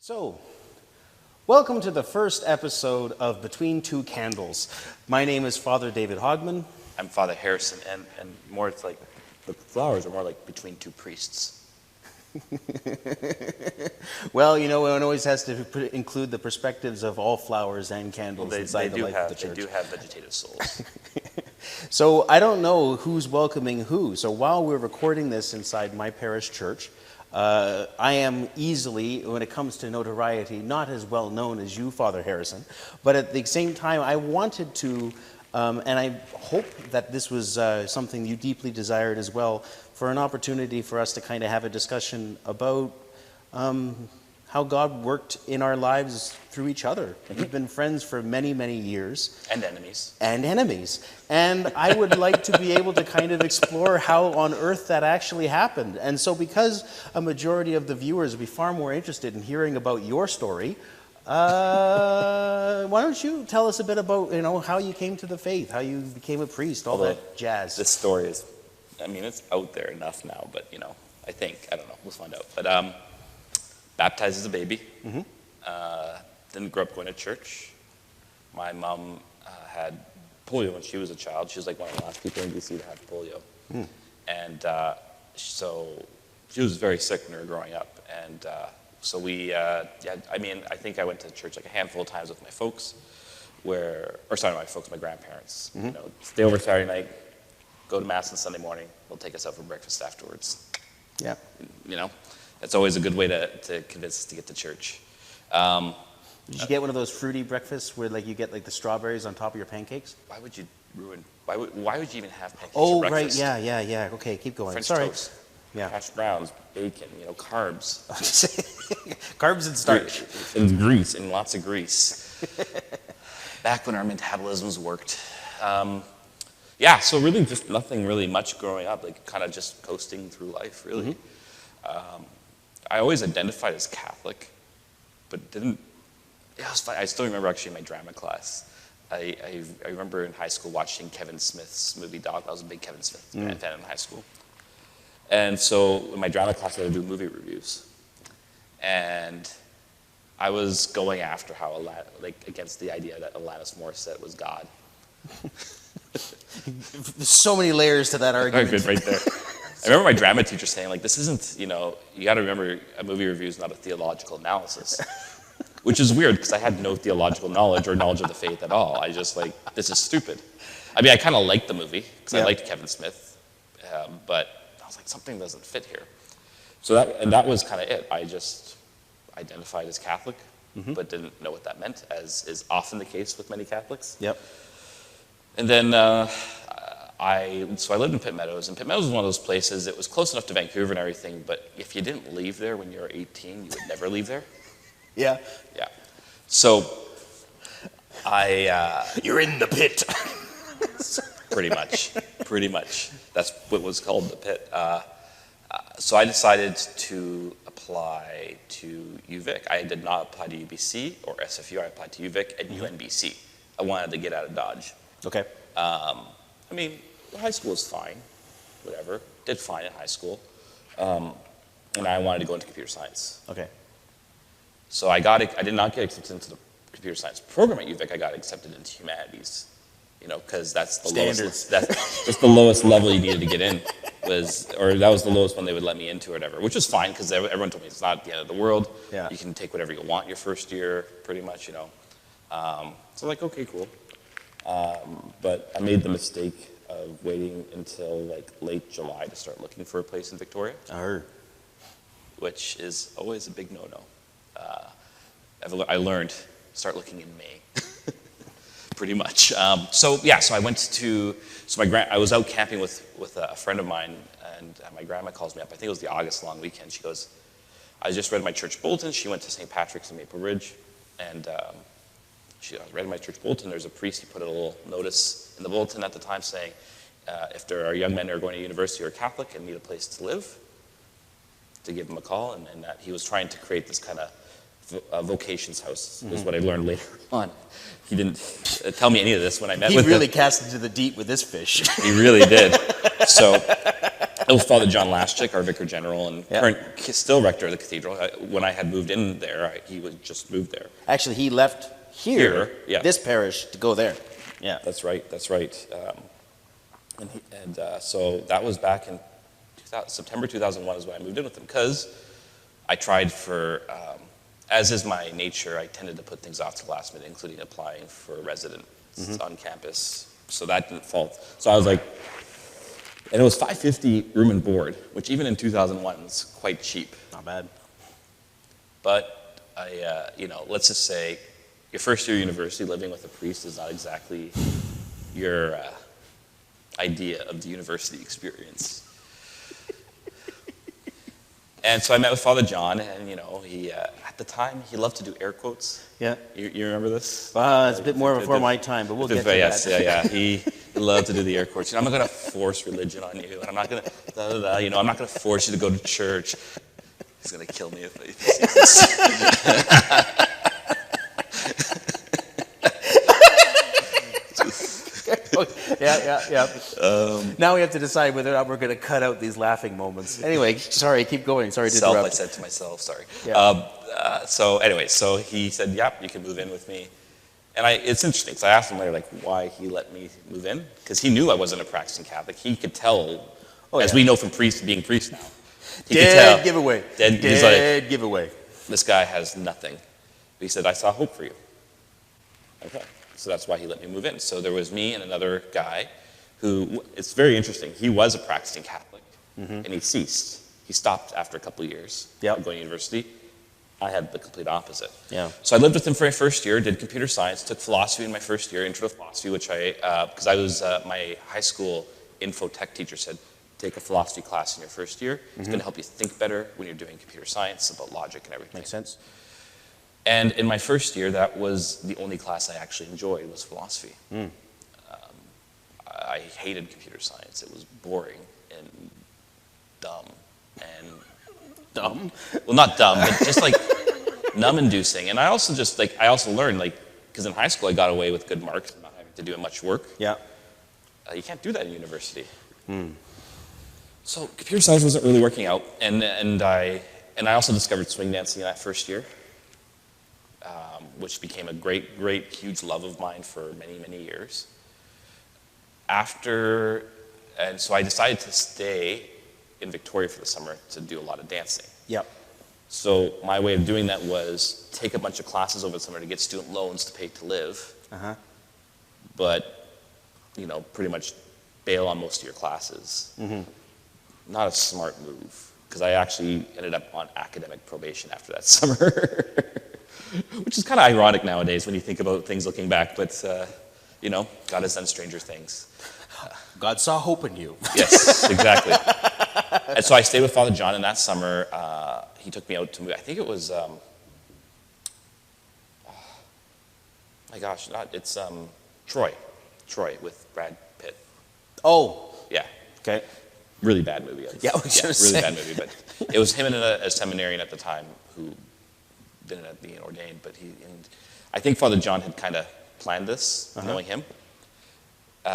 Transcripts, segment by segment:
So, welcome to the first episode of Between Two Candles. My name is Father David Hogman. I'm Father Harrison, and more it's like the flowers are more like between two priests. Well, you know, one always has to include the perspectives of all flowers and candles inside the life of the church. They do have vegetative souls. So I don't know who's welcoming who. So while we're recording this inside my parish church, I am easily, when it comes to notoriety, not as well known as you, Father Harrison. But at the same time, I wanted to, and I hope that this was something you deeply desired as well, for an opportunity for us to kind of have a discussion about how God worked in our lives through each other. We've been friends for many, many years. And enemies. And enemies. And I would like to be able to kind of explore how on earth that actually happened. And so because a majority of the viewers would be far more interested in hearing about your story, why don't you tell us a bit about, how you came to the faith, how you became a priest, all that jazz. This story is, it's out there enough now, but, I don't know, we'll find out. But baptized as a baby. Mm-hmm. Didn't grow up going to church. My mom had polio when she was a child. She was like one of the last people in BC to have polio. Mm. And so she was very sick when we were growing up. And so we, I think I went to church like a handful of times with my folks, my grandparents. Mm-hmm. Stay over Saturday night, go to Mass on Sunday morning. They'll take us out for breakfast afterwards. Yeah. That's always a good way to convince us to get to church. Did you get one of those fruity breakfasts where you get the strawberries on top of your pancakes? Why would you why would you even have pancakes Oh, for breakfast? right, yeah. Okay, keep going. French Sorry. toast, Yeah. hash browns, bacon, carbs. Carbs and starch. And grease, and lots of grease. Back when our metabolisms worked. So really just nothing really much growing up, kind of just coasting through life, really. Mm-hmm. I always identified as Catholic, but didn't. It was fun. I still remember actually my drama class. I remember in high school watching Kevin Smith's movie Dog. I was a big Kevin Smith fan in high school. And so in my drama class, I had to do movie reviews. And I was going after against the idea that Alanis Morissette was God. There's so many layers to that argument. Very good right there. I remember my drama teacher saying, this isn't, you got to remember a movie review is not a theological analysis. Which is weird because I had no theological knowledge or knowledge of the faith at all. I just this is stupid. I kind of liked the movie because I liked Kevin Smith, but I was like, something doesn't fit here. So that was kind of it. I just identified as Catholic, but didn't know what that meant, as is often the case with many Catholics. Yep. And then I lived in Pitt Meadows, and Pitt Meadows was one of those places. It was close enough to Vancouver and everything, but if you didn't leave there when you were 18, you would never leave there. Yeah. Yeah. So You're in the pit. Pretty much. That's what was called the pit. So I decided to apply to UVic. I did not apply to UBC or SFU. I applied to UVic and UNBC. I wanted to get out of Dodge. Okay. High school was fine. Whatever. Did fine in high school. And I wanted to go into computer science. Okay. So I did not get accepted into the computer science program at UVic. I got accepted into humanities, because that's the lowest. That's the lowest level you needed to get in. That was the lowest one they would let me into or whatever, which was fine because everyone told me it's not the end of the world. Yeah. You can take whatever you want your first year, pretty much, So okay, cool. But I made the mistake of waiting until late July to start looking for a place in Victoria. Which is always a big no-no. I learned, start looking in May, pretty much. So I went to, I was out camping with a friend of mine, and my grandma calls me up. I think it was the August long weekend. She goes, I just read my church bulletin. She went to St. Patrick's in Maple Ridge, and she read my church bulletin. There's a priest. He put a little notice in the bulletin at the time saying, if there are young men who are going to university or Catholic and need a place to live, to give him a call, and that he was trying to create this kind of vocations house, is what I learned later on. He didn't tell me any of this when I met with him. He really cast into the deep with this fish. He really did. So It was Father John Laschik, our vicar general, and Yeah. current, still rector of the cathedral. When I had moved in there, he was just moved there. Actually, he left here, yeah. this parish, to go there. Yeah. That's right. So that was back in September 2001 is when I moved in with him, because I tried for, as is my nature, I tended to put things off to the last minute, including applying for residence on campus. So that didn't fall. So I was like, and it was $550 room and board, which even in 2001 was quite cheap. Not bad. But let's just say your first year university living with a priest is not exactly your idea of the university experience. And so I met with Father John, and he at the time he loved to do air quotes. Yeah. You remember this? It's a bit more before my time, but we'll get to yes, that. Yeah. He loved to do the air quotes. I'm not going to force religion on you, and I'm not going to, I'm not going to force you to go to church. He's going to kill me if he sees this. Yeah. Now we have to decide whether or not we're going to cut out these laughing moments. Anyway, sorry, keep going. Sorry to interrupt. I said to myself, sorry. Yeah. So he said, yep, you can move in with me. And it's interesting, because I asked him later, why he let me move in. Because he knew I wasn't a practicing Catholic. He could tell, as we know from being priests now. He could tell. Giveaway. Dead giveaway. This guy has nothing. But he said, I saw hope for you. Okay. So that's why he let me move in. So there was me and another guy who, it's very interesting, he was a practicing Catholic, and he ceased. He stopped after a couple of years of going to university. I had the complete opposite. Yeah. So I lived with him for my first year, did computer science, took philosophy in my first year, intro to philosophy, which because I was, my high school info tech teacher said, take a philosophy class in your first year. It's going to help you think better when you're doing computer science about logic and everything. Makes sense. And in my first year, that was the only class I actually enjoyed, was philosophy. I hated computer science. It was boring and dumb. Dumb? Well, not dumb, but just numb-inducing. And I also learned, because in high school I got away with good marks and not having to do much work. Yeah. You can't do that in university. So computer science wasn't really working out. And I also discovered swing dancing in that first year. Which became a great, huge love of mine for many, many years. And so I decided to stay in Victoria for the summer to do a lot of dancing. Yep. So my way of doing that was take a bunch of classes over the summer to get student loans to pay to live. But, pretty much bail on most of your classes. Not a smart move, because I actually ended up on academic probation after that summer. Which is kind of ironic nowadays when you think about things looking back, but, God has done stranger things. God saw hope in you. Yes, exactly. And so I stayed with Father John, and that summer, he took me out to, I think it was, it's Troy with Brad Pitt. Oh. Yeah. Okay. Really bad movie. Really bad movie, but it was him and a seminarian at the time who didn't end up being ordained, but I think Father John had kind of planned this, knowing him,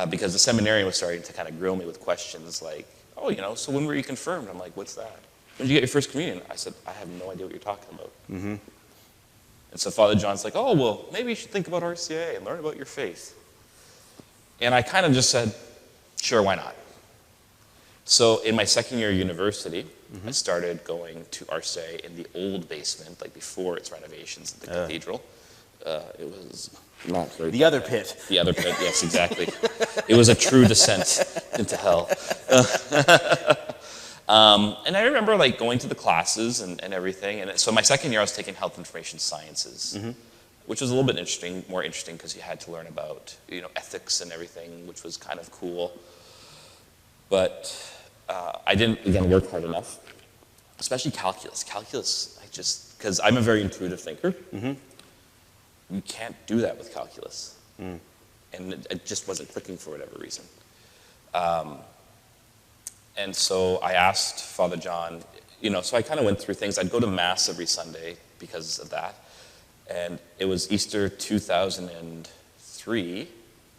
because the seminarian was starting to kind of grill me with questions like, so when were you confirmed? I'm like, what's that? When did you get your first communion? I said, I have no idea what you're talking about. And so Father John's like, oh, well, maybe you should think about RCA and learn about your faith. And I kind of just said, sure, why not? So in my second year of university, I started going to RCA in the old basement, before its renovations at the cathedral. It was not very The other pit. The other pit, yes, exactly. It was a true descent into hell. And I remember going to the classes and everything. And so my second year I was taking health information sciences, which was a little bit more interesting because you had to learn about ethics and everything, which was kind of cool. But I didn't, again, work hard enough, especially calculus. Calculus, because I'm a very intuitive thinker. You can't do that with calculus. And it just wasn't clicking for whatever reason. And so I asked Father John, so I kind of went through things. I'd go to Mass every Sunday because of that. And it was Easter 2003.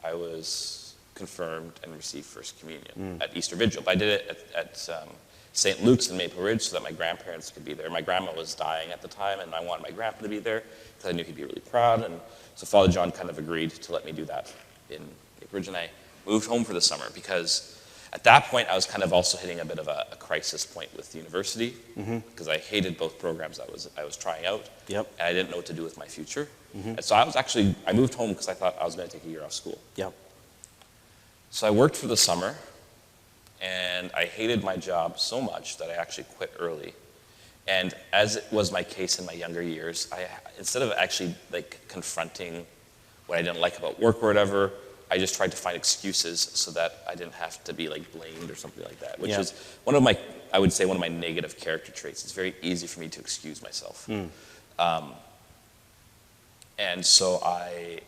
I was confirmed and received First Communion at Easter Vigil. But I did it at St. Luke's in Maple Ridge so that my grandparents could be there. My grandma was dying at the time, and I wanted my grandpa to be there because I knew he'd be really proud. And so Father John kind of agreed to let me do that in Maple Ridge, and I moved home for the summer because at that point I was kind of also hitting a bit of a crisis point with the university because I hated both programs I was trying out, Yep. and I didn't know what to do with my future. And so I moved home because I thought I was going to take a year off school. Yep. So I worked for the summer, and I hated my job so much that I actually quit early. And as it was my case in my younger years, instead of actually like confronting what I didn't like about work or whatever, I just tried to find excuses so that I didn't have to be like blamed or something like that, which is I would say one of my negative character traits. It's very easy for me to excuse myself. And so I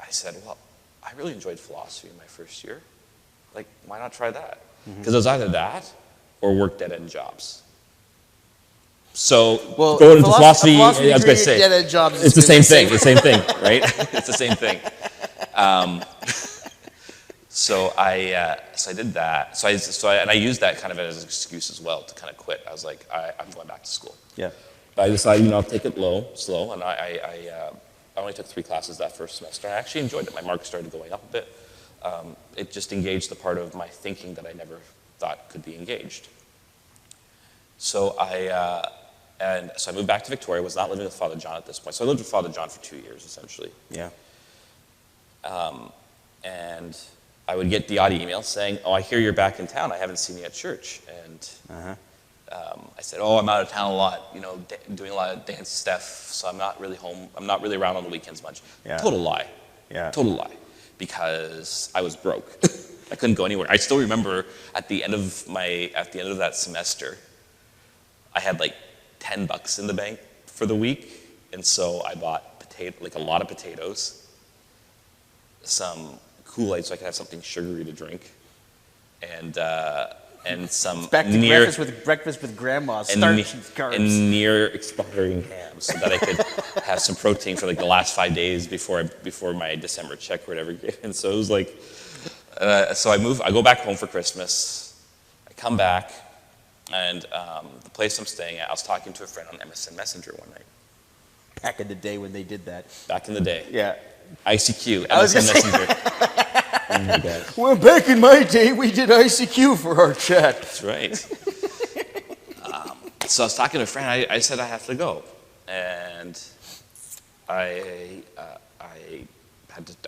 said, well, I really enjoyed philosophy in my first year. Like, why not try that? Because it was either that or work dead-end jobs. So going into philosophy, I was going to say, dead-end jobs it's the same thing, right? It's the same thing. So I did that. And I used that kind of as an excuse as well to kind of quit. I was like, I'm going back to school. Yeah. But I decided, I'll take it slow, and I only took 3 classes that first semester. I actually enjoyed it. My marks started going up a bit. It just engaged the part of my thinking that I never thought could be engaged. So I moved back to Victoria. I was not living with Father John at this point. So I lived with Father John for 2 years, essentially. Yeah. And I would get the odd email saying, oh, I hear you're back in town. I haven't seen you at church. And I said, oh, I'm out of town a lot, doing a lot of dance stuff, so I'm not really home. I'm not really around on the weekends much. Yeah. Total lie. Yeah. Total lie. Because I was broke. I couldn't go anywhere. I still remember at the end of that semester, I had like $10 in the bank for the week, and so I bought a lot of potatoes, some Kool-Aid so I could have something sugary to drink, and some Back to breakfast with grandma, starch and carbs. And near expiring ham so that I could have some protein for like the last 5 days before my December check or whatever. And so it was like, so I go back home for Christmas, I come back, and the place I'm staying at, I was talking to a friend on MSN Messenger one night. Back in the day when they did that. Back in the day. Yeah. ICQ, MSN Messenger. Oh my God. Well, back in my day, we did ICQ for our chat. That's right. So I was talking to a friend. I said I have to go, and I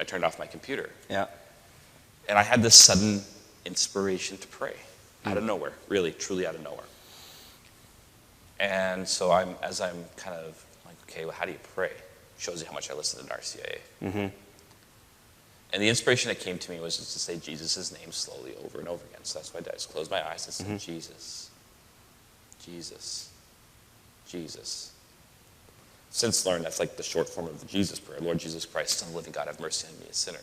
turned off my computer. Yeah. And I had this sudden inspiration to pray out of nowhere, really, truly out of nowhere. And so as I'm kind of like, okay, well, how do you pray? Shows you how much I listen to RCIA. Mm-hmm. And the inspiration that came to me was just to say Jesus' name slowly over and over again. So that's why I just closed my eyes and said, Jesus, Jesus, Jesus. Since learned that's like the short form of the Jesus prayer. Lord Jesus Christ, Son of the living God, have mercy on me, a sinner.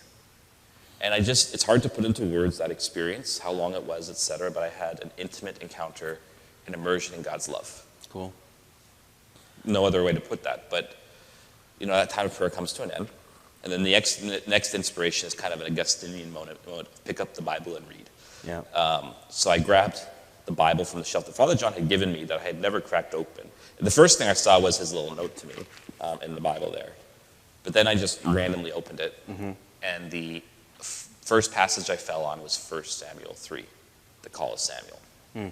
And it's hard to put into words that experience, how long it was, etc. But I had an intimate encounter, an immersion in God's love. Cool. No other way to put that. But, that time of prayer comes to an end. And then the next inspiration is kind of an Augustinian moment. Pick up the Bible and read. Yeah. So I grabbed the Bible from the shelf that Father John had given me that I had never cracked open. And the first thing I saw was his little note to me in the Bible there. But then I just randomly opened it. Mm-hmm. And the first passage I fell on was 1 Samuel 3, the call of Samuel. Mm.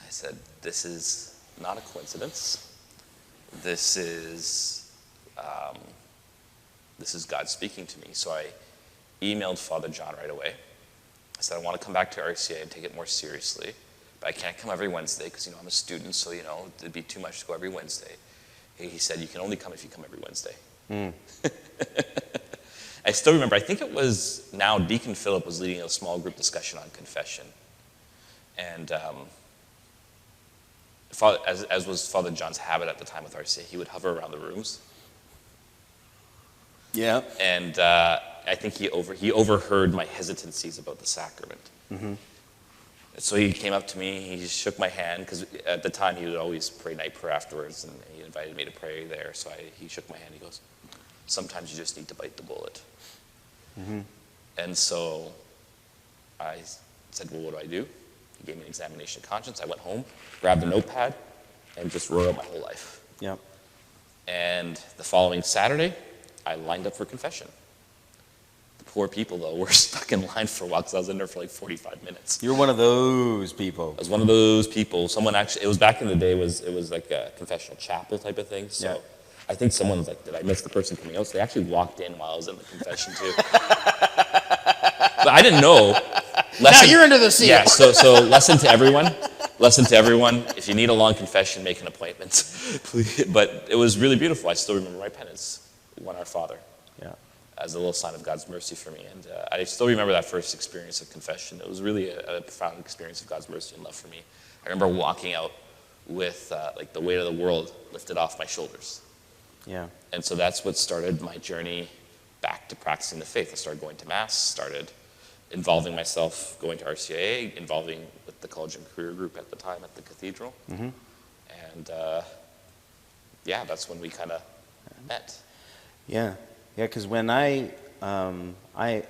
I said, this is not a coincidence. This is God speaking to me. So I emailed Father John right away. I said, I want to come back to RCA and take it more seriously, but I can't come every Wednesday because, I'm a student, so, it'd be too much to go every Wednesday. He said, you can only come if you come every Wednesday. Mm. I still remember, I think it was now Deacon Philip was leading a small group discussion on confession. And as was Father John's habit at the time with RCA, he would hover around the rooms. Yeah. And I think he overheard my hesitancies about the sacrament. Mm-hmm. So he came up to me, he shook my hand, because at the time he would always pray night prayer afterwards, and he invited me to pray there. So he shook my hand, he goes, sometimes you just need to bite the bullet. Mm-hmm. And so I said, well, what do I do? He gave me an examination of conscience. I went home, grabbed a notepad, and just wrote out my whole life. Yeah. And the following Saturday, I lined up for confession. The poor people, though, were stuck in line for a while because I was in there for like 45 minutes. You're one of those people. I was one of those people. Someone actually, it was back in the day, it was like a confessional chapel type of thing. So I think someone was like, did I miss the person coming out? So they actually walked in while I was in the confession too. But I didn't know. Now you're under the seat. Yeah, so lesson to everyone. Lesson to everyone, if you need a long confession, make an appointment. Please. But it was really beautiful. I still remember my penance, One Our Father, as a little sign of God's mercy for me. And I still remember that first experience of confession. It was really a profound experience of God's mercy and love for me. I remember walking out with like the weight of the world lifted off my shoulders. Yeah. And so that's what started my journey back to practicing the faith. I started going to Mass, started involving myself, going to RCIA, involving with the college and career group at the time at the cathedral. Mm-hmm. And that's when we kind of met. Yeah, because when I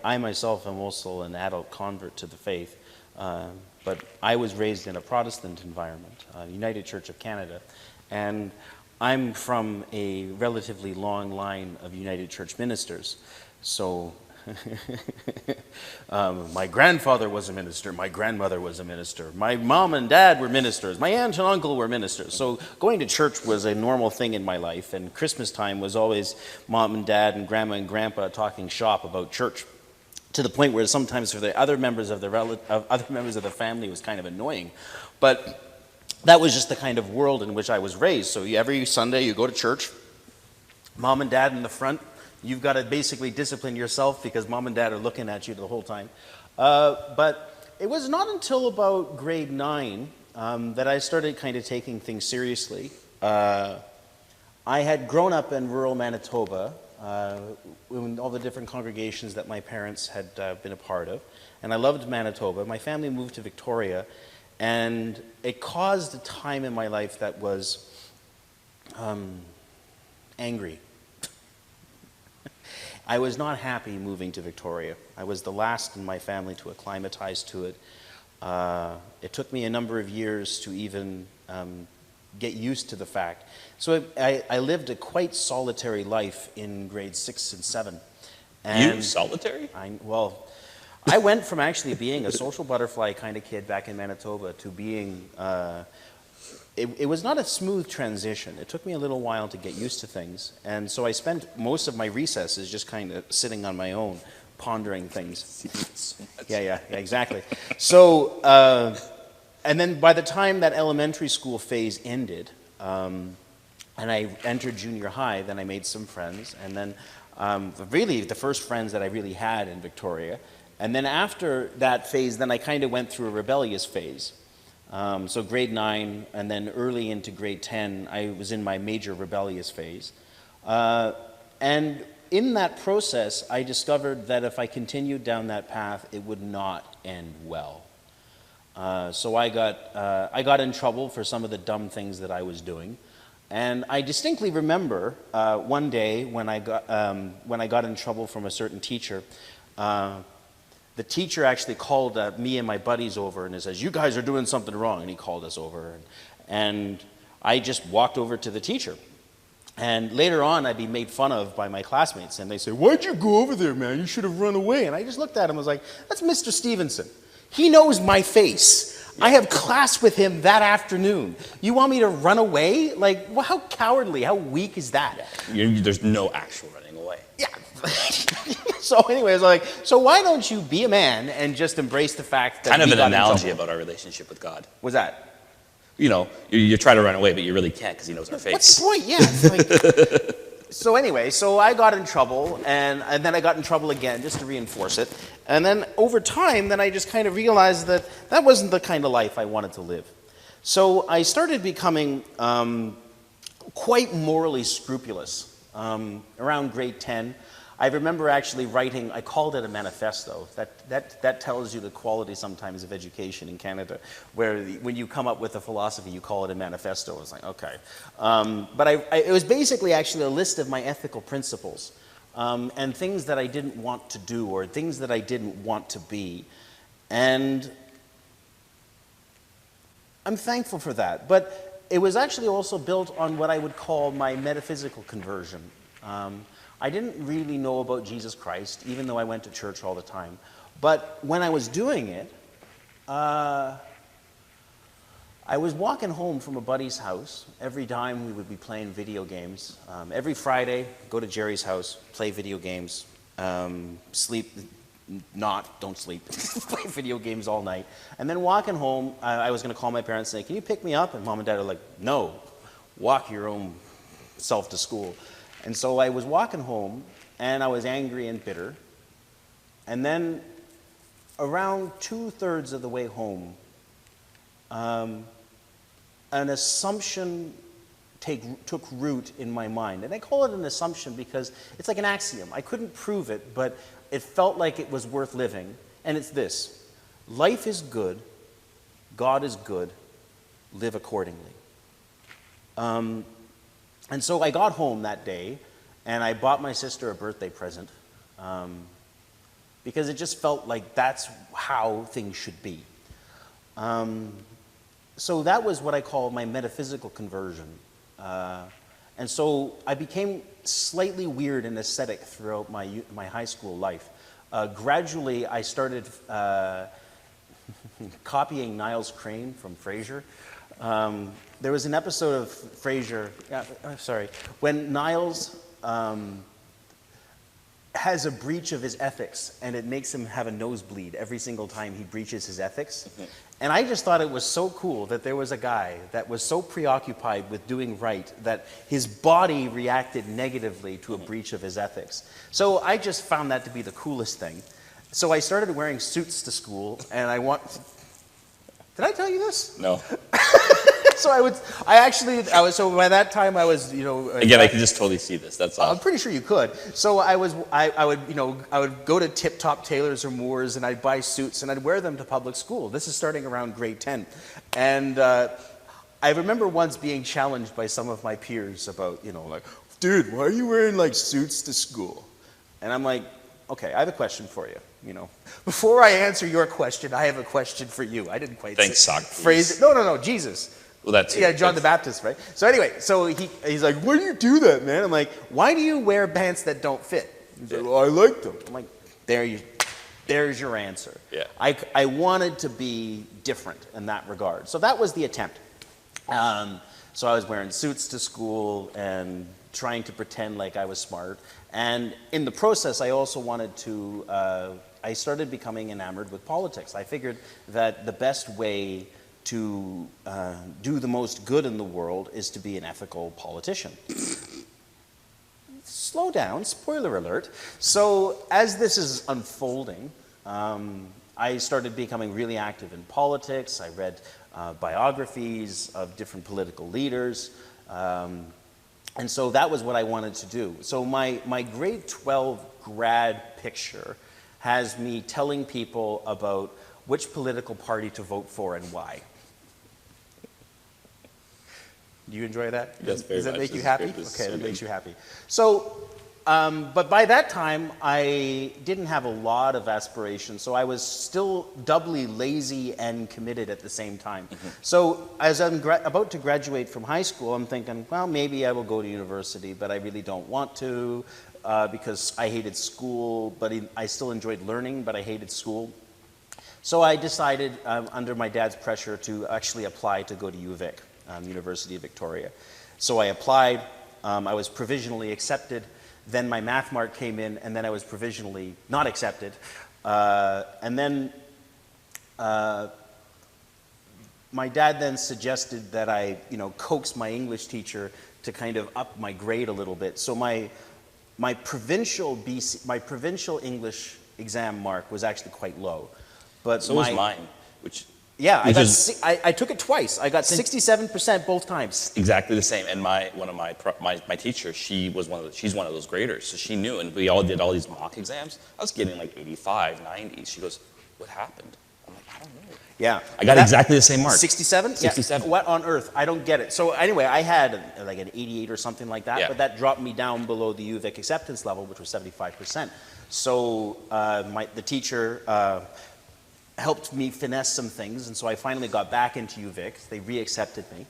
myself am also an adult convert to the faith, but I was raised in a Protestant environment, United Church of Canada, and I'm from a relatively long line of United Church ministers, so my grandfather was a minister, my grandmother was a minister, my mom and dad were ministers, my aunt and uncle were ministers. So going to church was a normal thing in my life, and Christmas time was always mom and dad and grandma and grandpa talking shop about church, to the point where sometimes for the other members of the family it was kind of annoying. But that was just the kind of world in which I was raised. So every Sunday you go to church, mom and dad in the front. You've got to basically discipline yourself because mom and dad are looking at you the whole time. But it was not until about grade 9 that I started kind of taking things seriously. I had grown up in rural Manitoba, in all the different congregations that my parents had been a part of. And I loved Manitoba. My family moved to Victoria, and it caused a time in my life that was angry. I was not happy moving to Victoria. I was the last in my family to acclimatize to it. It took me a number of years to even get used to the fact. So I lived a quite solitary life in grades 6 and 7. And you solitary? I went from actually being a social butterfly kind of kid back in Manitoba to being it was not a smooth transition. It took me a little while to get used to things. And so I spent most of my recesses just kind of sitting on my own, pondering things. Yeah, exactly. So, and then by the time that elementary school phase ended, and I entered junior high, then I made some friends. And then really the first friends that I really had in Victoria. And then after that phase, then I kind of went through a rebellious phase. So grade 9 and then early into grade 10, I was in my major rebellious phase. And in that process, I discovered that if I continued down that path, it would not end well. So I got in trouble for some of the dumb things that I was doing. And I distinctly remember one day when I got in trouble from a certain teacher. The teacher actually called me and my buddies over and he says, "You guys are doing something wrong." And he called us over. And I just walked over to the teacher. And later on, I'd be made fun of by my classmates. And they say, "Why'd you go over there, man? You should have run away." And I just looked at him and was like, "That's Mr. Stevenson. He knows my face. I have class with him that afternoon. You want me to run away? Like, well, how cowardly, how weak is that?" There's no actual running away. Yeah. So anyways, so why don't you be a man and just embrace the fact that kind of an analogy about our relationship with God. What's that? You try to run away, but you really can't because he knows our face. What's the point? Yeah. It's so anyway, so I got in trouble, and then I got in trouble again just to reinforce it. And then over time, then I just kind of realized that wasn't the kind of life I wanted to live. So I started becoming quite morally scrupulous around grade 10. I remember actually writing, I called it a manifesto. That tells you the quality sometimes of education in Canada, where when you come up with a philosophy, you call it a manifesto. I was like, okay. But it was basically actually a list of my ethical principles and things that I didn't want to do or things that I didn't want to be. And I'm thankful for that. But it was actually also built on what I would call my metaphysical conversion. I didn't really know about Jesus Christ, even though I went to church all the time. But when I was doing it, I was walking home from a buddy's house. Every time we would be playing video games. Every Friday, go to Jerry's house, play video games, don't sleep, play video games all night. And then walking home, I was going to call my parents and say, can you pick me up? And mom and dad are like, no, walk your own self to school. And so I was walking home, and I was angry and bitter. And then around 2/3 of the way home, an assumption took root in my mind. And I call it an assumption because it's like an axiom. I couldn't prove it, but it felt like it was worth living. And it's this: life is good, God is good, live accordingly. And so I got home that day, and I bought my sister a birthday present, because it just felt like that's how things should be. So that was what I call my metaphysical conversion. And so I became slightly weird and ascetic throughout my high school life. Gradually, I started copying Niles Crane from Frasier. There was an episode of Frasier, when Niles has a breach of his ethics, and it makes him have a nosebleed every single time he breaches his ethics. And I just thought it was so cool that there was a guy that was so preoccupied with doing right that his body reacted negatively to a breach of his ethics. So I just found that to be the coolest thing. So I started wearing suits to school, and did I tell you this? No. So so by that time I was, Again, I can just totally see this. That's all. I'm pretty sure you could. So I would go to Tip Top Tailors or Moores, and I'd buy suits, and I'd wear them to public school. This is starting around grade 10. And I remember once being challenged by some of my peers about, like, dude, why are you wearing, like, suits to school? And I'm like, okay, I have a question for you. Before I answer your question, I have a question for you. I didn't quite phrase it. No, Jesus. Well, that's John the Baptist, right? So anyway, he's like, why do you do that, man? I'm like, why do you wear pants that don't fit? He's like, well, I like them. I'm like, there's your answer. Yeah. I wanted to be different in that regard. So that was the attempt. So I was wearing suits to school and trying to pretend like I was smart. And in the process, I also wanted to, I started becoming enamored with politics. I figured that the best way to do the most good in the world is to be an ethical politician. Slow down, spoiler alert. So as this is unfolding, I started becoming really active in politics. I read biographies of different political leaders. And so that was what I wanted to do. So my grade 12 grad picture has me telling people about which political party to vote for and why. Do you enjoy that? Yes, very Does that much. make you happy? Okay, that makes you happy. So, but by that time, I didn't have a lot of aspirations, so I was still doubly lazy and committed at the same time. So as I'm about to graduate from high school, I'm thinking, well, maybe I will go to university, but I really don't want to because I hated school, but I still enjoyed learning, but I hated school. So I decided, under my dad's pressure, to actually apply to go to UVic. University of Victoria. So I applied, I was provisionally accepted, then my math mark came in, and then I was provisionally not accepted. And then my dad then suggested that I, coax my English teacher to kind of up my grade a little bit. So my provincial English exam mark was actually quite low. But so was mine, which... Yeah, I took it twice. I got 67% both times. Exactly the same. And one of my teachers, she's one of those graders, so she knew. And we all did all these mock exams. I was getting like 85, 90. She goes, "What happened?" I'm like, "I don't know." Yeah. I got exactly the same mark. 67? 67. Yeah. What on earth? I don't get it. So anyway, I had like an 88 or something like that, Yeah. but that dropped me down below the UVic acceptance level, which was 75%. So the teacher helped me finesse some things, and so I finally got back into UVic. They re-accepted me.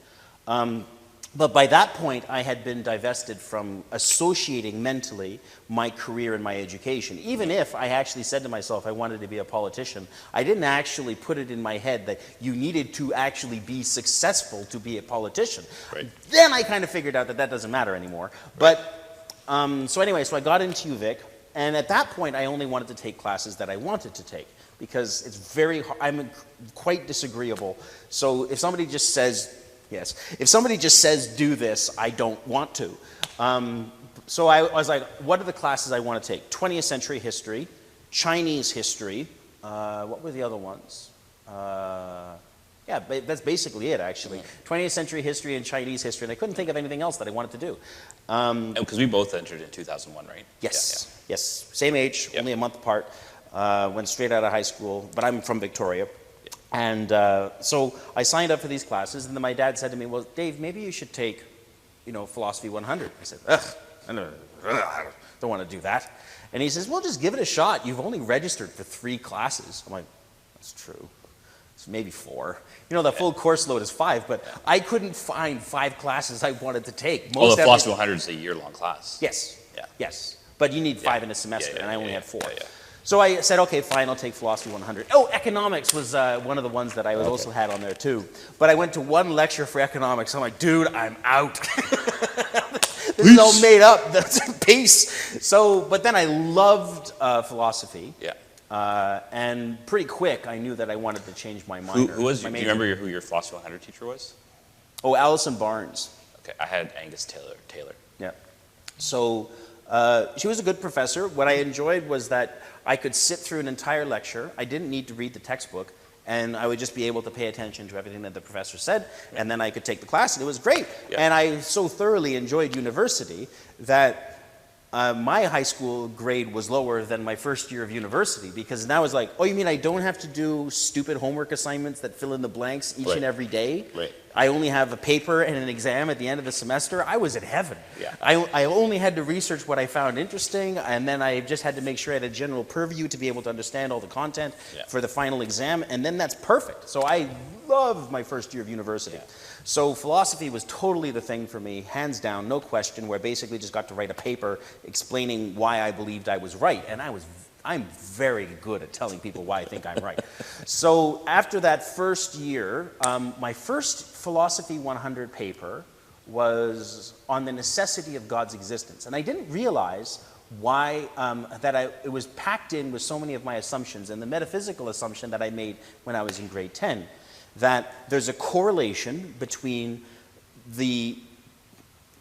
But by that point, I had been divested from associating mentally my career and my education. Even if I actually said to myself I wanted to be a politician, I didn't actually put it in my head that you needed to actually be successful to be a politician. Right. Then I kind of figured out that that doesn't matter anymore. Right. But so anyway, so I got into UVic, and at that point, I only wanted to take classes that I wanted to take because it's very hard. I'm quite disagreeable. So if somebody just says, yes. If somebody just says, do this, I don't want to. So I was like, what are the classes I want to take? 20th century history, Chinese history, what were the other ones? Yeah, that's basically it, actually. 20th century history and Chinese history, and I couldn't think of anything else that I wanted to do. Because we both entered in 2001, right? Yes, Yeah, yes. Same age, Yep. only a month apart. Went straight out of high school, but I'm from Victoria. And so I signed up for these classes, and then my dad said to me, well, Dave, maybe you should take, Philosophy 100. I said, I don't want to do that. And he says, well, just give it a shot. You've only registered for 3 classes. I'm like, that's true. It's maybe 4. The full course load is 5, but I couldn't find 5 classes I wanted to take. The Philosophy 100 is a year-long class. Yes. Yeah. Yes. But you need 5 in a semester, and I only had 4. Yeah. So I said, okay, fine, I'll take Philosophy 100. Oh, economics was one of the ones that I also had on there too. But I went to one lecture for economics. I'm like, dude, I'm out. This is all made up. That's peace. But then I loved philosophy. Yeah. And pretty quick, I knew that I wanted to change my minor. Do you remember who your Philosophy 100 teacher was? Oh, Allison Barnes. Okay, I had Angus Taylor. Yeah. So she was a good professor. What I enjoyed was that I could sit through an entire lecture. I didn't need to read the textbook, and I would just be able to pay attention to everything that the professor said, and then I could take the class, and it was great. Yeah. And I so thoroughly enjoyed university that my high school grade was lower than my first year of university, because now it's like, oh, you mean I don't have to do stupid homework assignments that fill in the blanks each and every day? Right. I only have a paper and an exam at the end of the semester. I was in heaven. Yeah. I only had to research what I found interesting, and then I just had to make sure I had a general purview to be able to understand all the content for the final exam, and then that's perfect. So I loved my first year of university. Yeah. So philosophy was totally the thing for me, hands down, no question, where I basically just got to write a paper explaining why I believed I was right, and I'm very good at telling people why I think I'm right. So after that first year, my first Philosophy 100 paper was on the necessity of God's existence. And I didn't realize why it was packed in with so many of my assumptions, and the metaphysical assumption that I made when I was in grade 10, that there's a correlation between the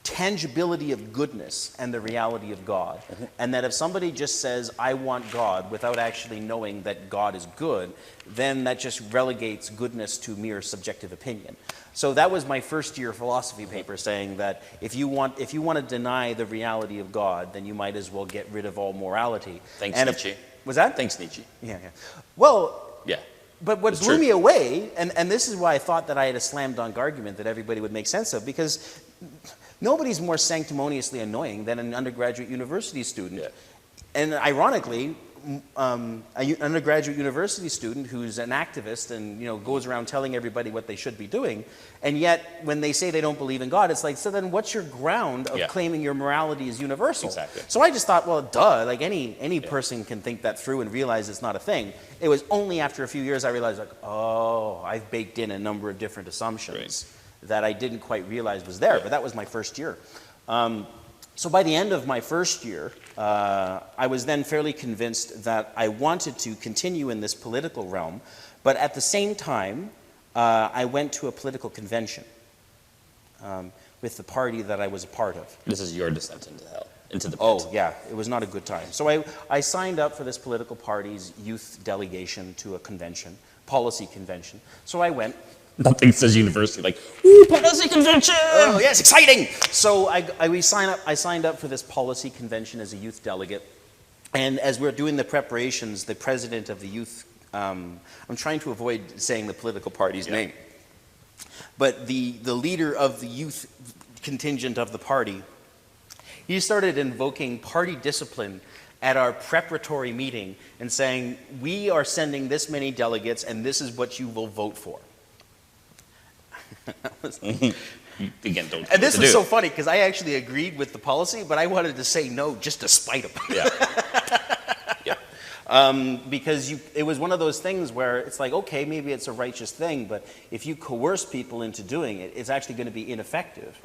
tangibility of goodness and the reality of God. And that if somebody just says, I want God, without actually knowing that God is good, then that just relegates goodness to mere subjective opinion. So that was my first year philosophy paper, saying that if you want to deny the reality of God, then you might as well get rid of all morality. Thanks, Nietzsche. Was that? Thanks, Nietzsche. Yeah. Well, yeah. But what blew me away, and this is why I thought that I had a slam dunk argument that everybody would make sense of, because nobody's more sanctimoniously annoying than an undergraduate university student. Yeah. And ironically, an undergraduate university student who's an activist and goes around telling everybody what they should be doing, and yet when they say they don't believe in God, it's like, so then what's your ground of claiming your morality is universal? Exactly. So I just thought, well, duh, like any person can think that through and realize it's not a thing. It was only after a few years I realized, like, oh, I've baked in a number of different assumptions that I didn't quite realize was there, but that was my first year. So by the end of my first year, I was then fairly convinced that I wanted to continue in this political realm, but at the same time, I went to a political convention with the party that I was a part of. This is your descent into hell, into the pit. Oh, yeah, it was not a good time. So I signed up for this political party's youth delegation to a convention, policy convention. So I went. Nothing says university like, ooh, policy convention! Oh, yes, exciting! So I signed up for this policy convention as a youth delegate. And as we were doing the preparations, the president of the youth I'm trying to avoid saying the political party's name. But the leader of the youth contingent of the party, he started invoking party discipline at our preparatory meeting and saying, we are sending this many delegates and this is what you will vote for. Again, don't. And this was so funny because I actually agreed with the policy, but I wanted to say no just to spite him. Because it was one of those things where it's like, okay, maybe it's a righteous thing, but if you coerce people into doing it, it's actually going to be ineffective.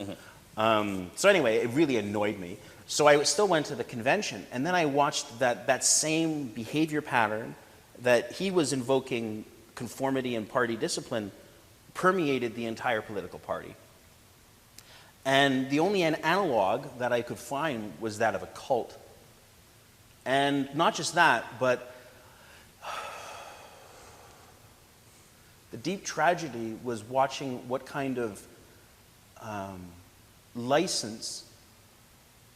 So anyway, it really annoyed me. So I still went to the convention, and then I watched that same behavior pattern that he was invoking conformity and party discipline permeated the entire political party. And the only analog that I could find was that of a cult. And not just that, but the deep tragedy was watching what kind of license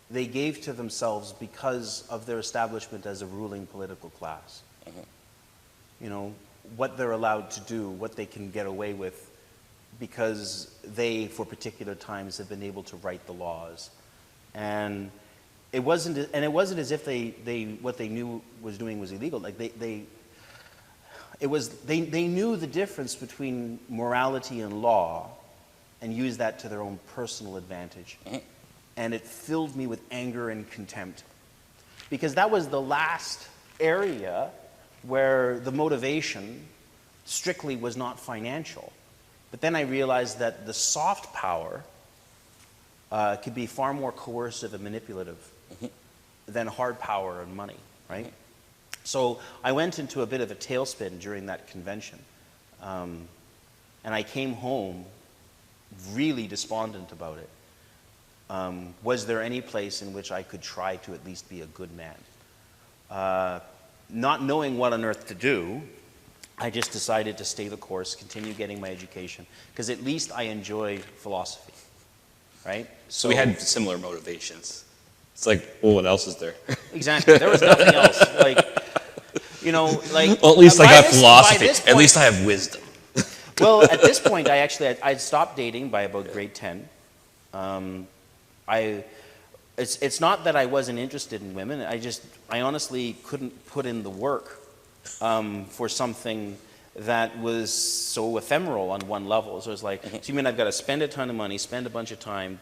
they gave to themselves because of their establishment as a ruling political class. You know, what they're allowed to do, what they can get away with, because they, for particular times, have been able to write the laws. And it wasn't as if they what they knew was doing was illegal. Like they knew the difference between morality and law and used that to their own personal advantage. And it filled me with anger and contempt. Because that was the last area where the motivation strictly was not financial. But then I realized that the soft power could be far more coercive and manipulative than hard power and money, right? So I went into a bit of a tailspin during that convention. And I came home really despondent about it. Was there any place in which I could try to at least be a good man? Not knowing what on earth to do, I just decided to stay the course, continue getting my education, because at least I enjoy philosophy, right? So we had similar motivations. It's like, well, what else is there? Exactly. There was nothing else. Like, you know, like. Well, at least I got philosophy. At least I have wisdom. Well, at this point, I'd stopped dating by about grade 10. It's not that I wasn't interested in women. I honestly couldn't put in the work for something that was so ephemeral on one level. So it's like, so you mean I've got to spend a ton of money, spend a bunch of time,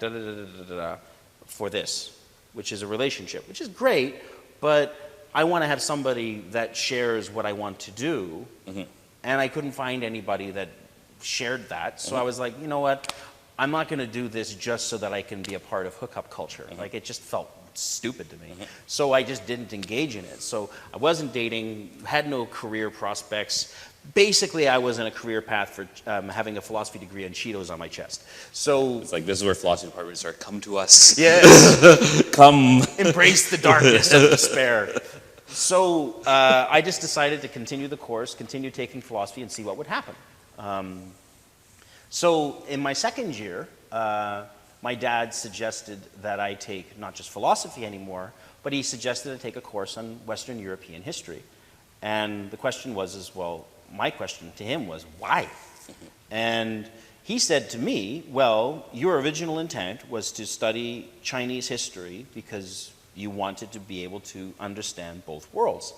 for this, which is a relationship, which is great, but I want to have somebody that shares what I want to do, and I couldn't find anybody that shared that. So I was like, you know what? I'm not going to do this just so that I can be a part of hookup culture. Like, it just felt stupid to me. So I just didn't engage in it. So I wasn't dating, had no career prospects. Basically, I was in a career path for having a philosophy degree and Cheetos on my chest. So it's like, this is where philosophy departments start. Come to us. Yes. Come. Embrace the darkness of despair. So I just decided to continue the course, continue taking philosophy, and see what would happen. So in my second year, my dad suggested that I take not just philosophy anymore, but he suggested I take a course on Western European history. And the question was, well, my question to him was, why? And he said to me, well, your original intent was to study Chinese history because you wanted to be able to understand both worlds.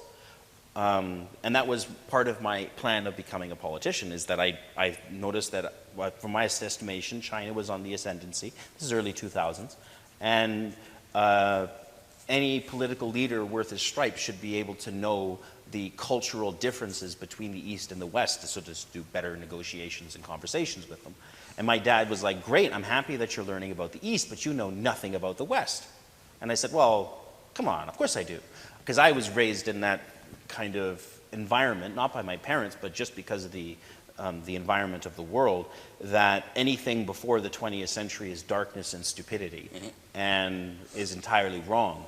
And that was part of my plan of becoming a politician, is that I noticed that, from my estimation, China was on the ascendancy. This is early 2000s. And any political leader worth his stripes should be able to know the cultural differences between the East and the West, so to do better negotiations and conversations with them. And my dad was like, great, I'm happy that you're learning about the East, but you know nothing about the West. And I said, well, come on, of course I do. Because I was raised in that kind of environment, not by my parents, but just because of the environment of the world, that anything before the 20th century is darkness and stupidity, and is entirely wrong.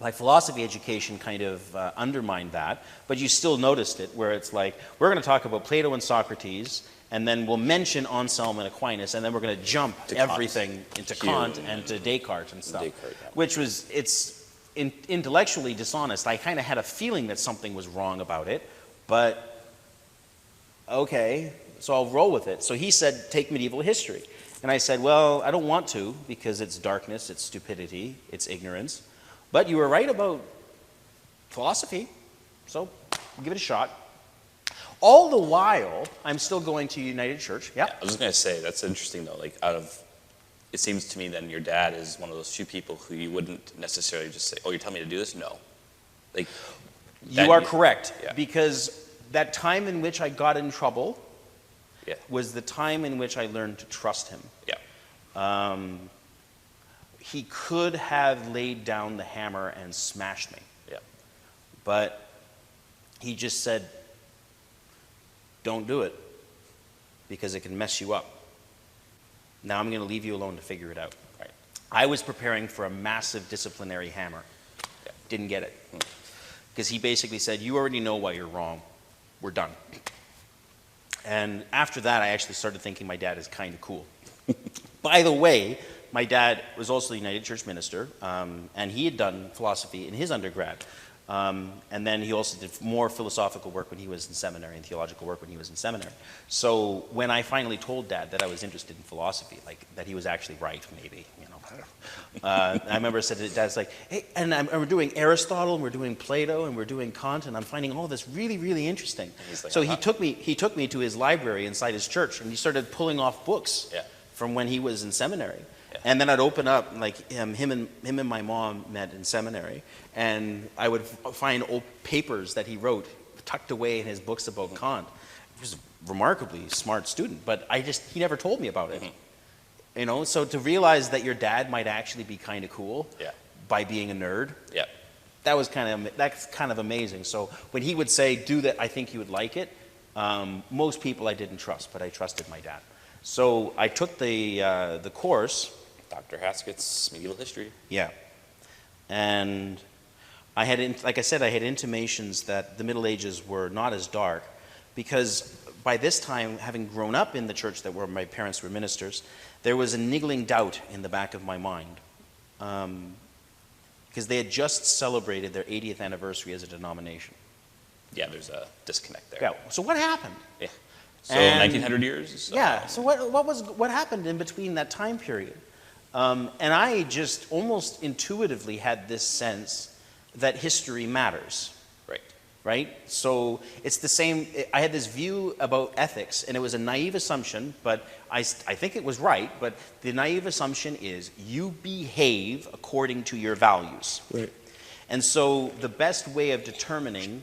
My philosophy education kind of undermined that, but you still noticed it, where it's like, we're going to talk about Plato and Socrates, and then we'll mention Anselm and Aquinas, and then we're going to jump to everything into Kant and to Descartes and stuff, which was, intellectually dishonest. I kind of had a feeling that something was wrong about it, but okay, so I'll roll with it. So he said, take medieval history. And I said, well, I don't want to because it's darkness, it's stupidity, it's ignorance. But you were right about philosophy, so give it a shot. All the while, I'm still going to United Church. Yeah. I was just going to say, that's interesting though. Like it seems to me then your dad is one of those few people who you wouldn't necessarily just say, oh, you're telling me to do this? No. Like, you are correct, because that time in which I got in trouble was the time in which I learned to trust him. Yeah. He could have laid down the hammer and smashed me. Yeah. But he just said, don't do it, because it can mess you up. Now I'm going to leave you alone to figure it out. Right. I was preparing for a massive disciplinary hammer. Yeah. Didn't get it. Because he basically said, you already know why you're wrong. We're done. And after that, I actually started thinking my dad is kind of cool. By the way, my dad was also a United Church minister, and he had done philosophy in his undergrad. And then he also did more philosophical work when he was in seminary and theological work when he was in seminary. So when I finally told Dad that I was interested in philosophy, like that he was actually right, maybe, you know. I remember I said to Dad's like, hey, and we're doing Aristotle, and we're doing Plato, and we're doing Kant, and I'm finding all this really, really interesting. Like, so he took me to his library inside his church, and he started pulling off books from when he was in seminary. And then I'd open up, like him and my mom met in seminary, and I would find old papers that he wrote tucked away in his books about Kant. He was a remarkably smart student, but he never told me about it. You know, so to realize that your dad might actually be kind of cool by being a nerd, that's kind of amazing. So when he would say, do that, I think you would like it, most people I didn't trust, but I trusted my dad. So I took the course. Dr. Haskett's medieval history. Yeah. And I had, like I said, I had intimations that the Middle Ages were not as dark, because by this time, having grown up in the church that where my parents were ministers, there was a niggling doubt in the back of my mind, because they had just celebrated their 80th anniversary as a denomination. Yeah, there's a disconnect there. Yeah. So what happened? Yeah. So 1900 years? Yeah. So what happened in between that time period? And I just almost intuitively had this sense that history matters. Right? So it's the same. I had this view about ethics, and it was a naive assumption, but I think it was right. But the naive assumption is you behave according to your values. Right. And so the best way of determining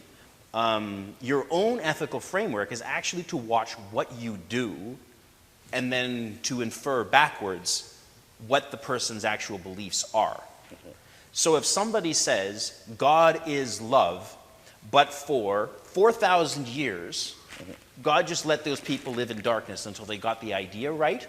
your own ethical framework is actually to watch what you do, and then to infer backwards what the person's actual beliefs are. So if somebody says, God is love, but for 4,000 years, God just let those people live in darkness until they got the idea right,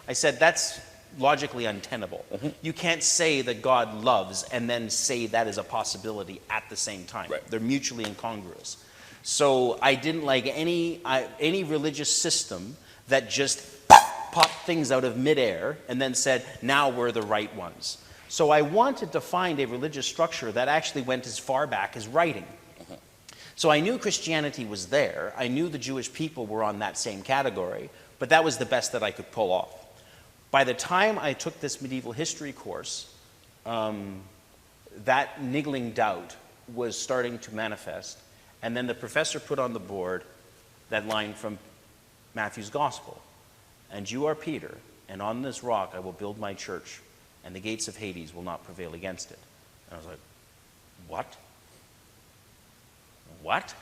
I said, that's logically untenable. You can't say that God loves and then say that is a possibility at the same time. They're mutually incongruous. So I didn't like any religious system that just popped things out of midair and then said, now we're the right ones. So I wanted to find a religious structure that actually went as far back as writing. So I knew Christianity was there. I knew the Jewish people were on that same category, but that was the best that I could pull off. By the time I took this medieval history course, that niggling doubt was starting to manifest, and then the professor put on the board that line from Matthew's Gospel. And you are Peter, and on this rock I will build my church, and the gates of Hades will not prevail against it. And I was like, what? What?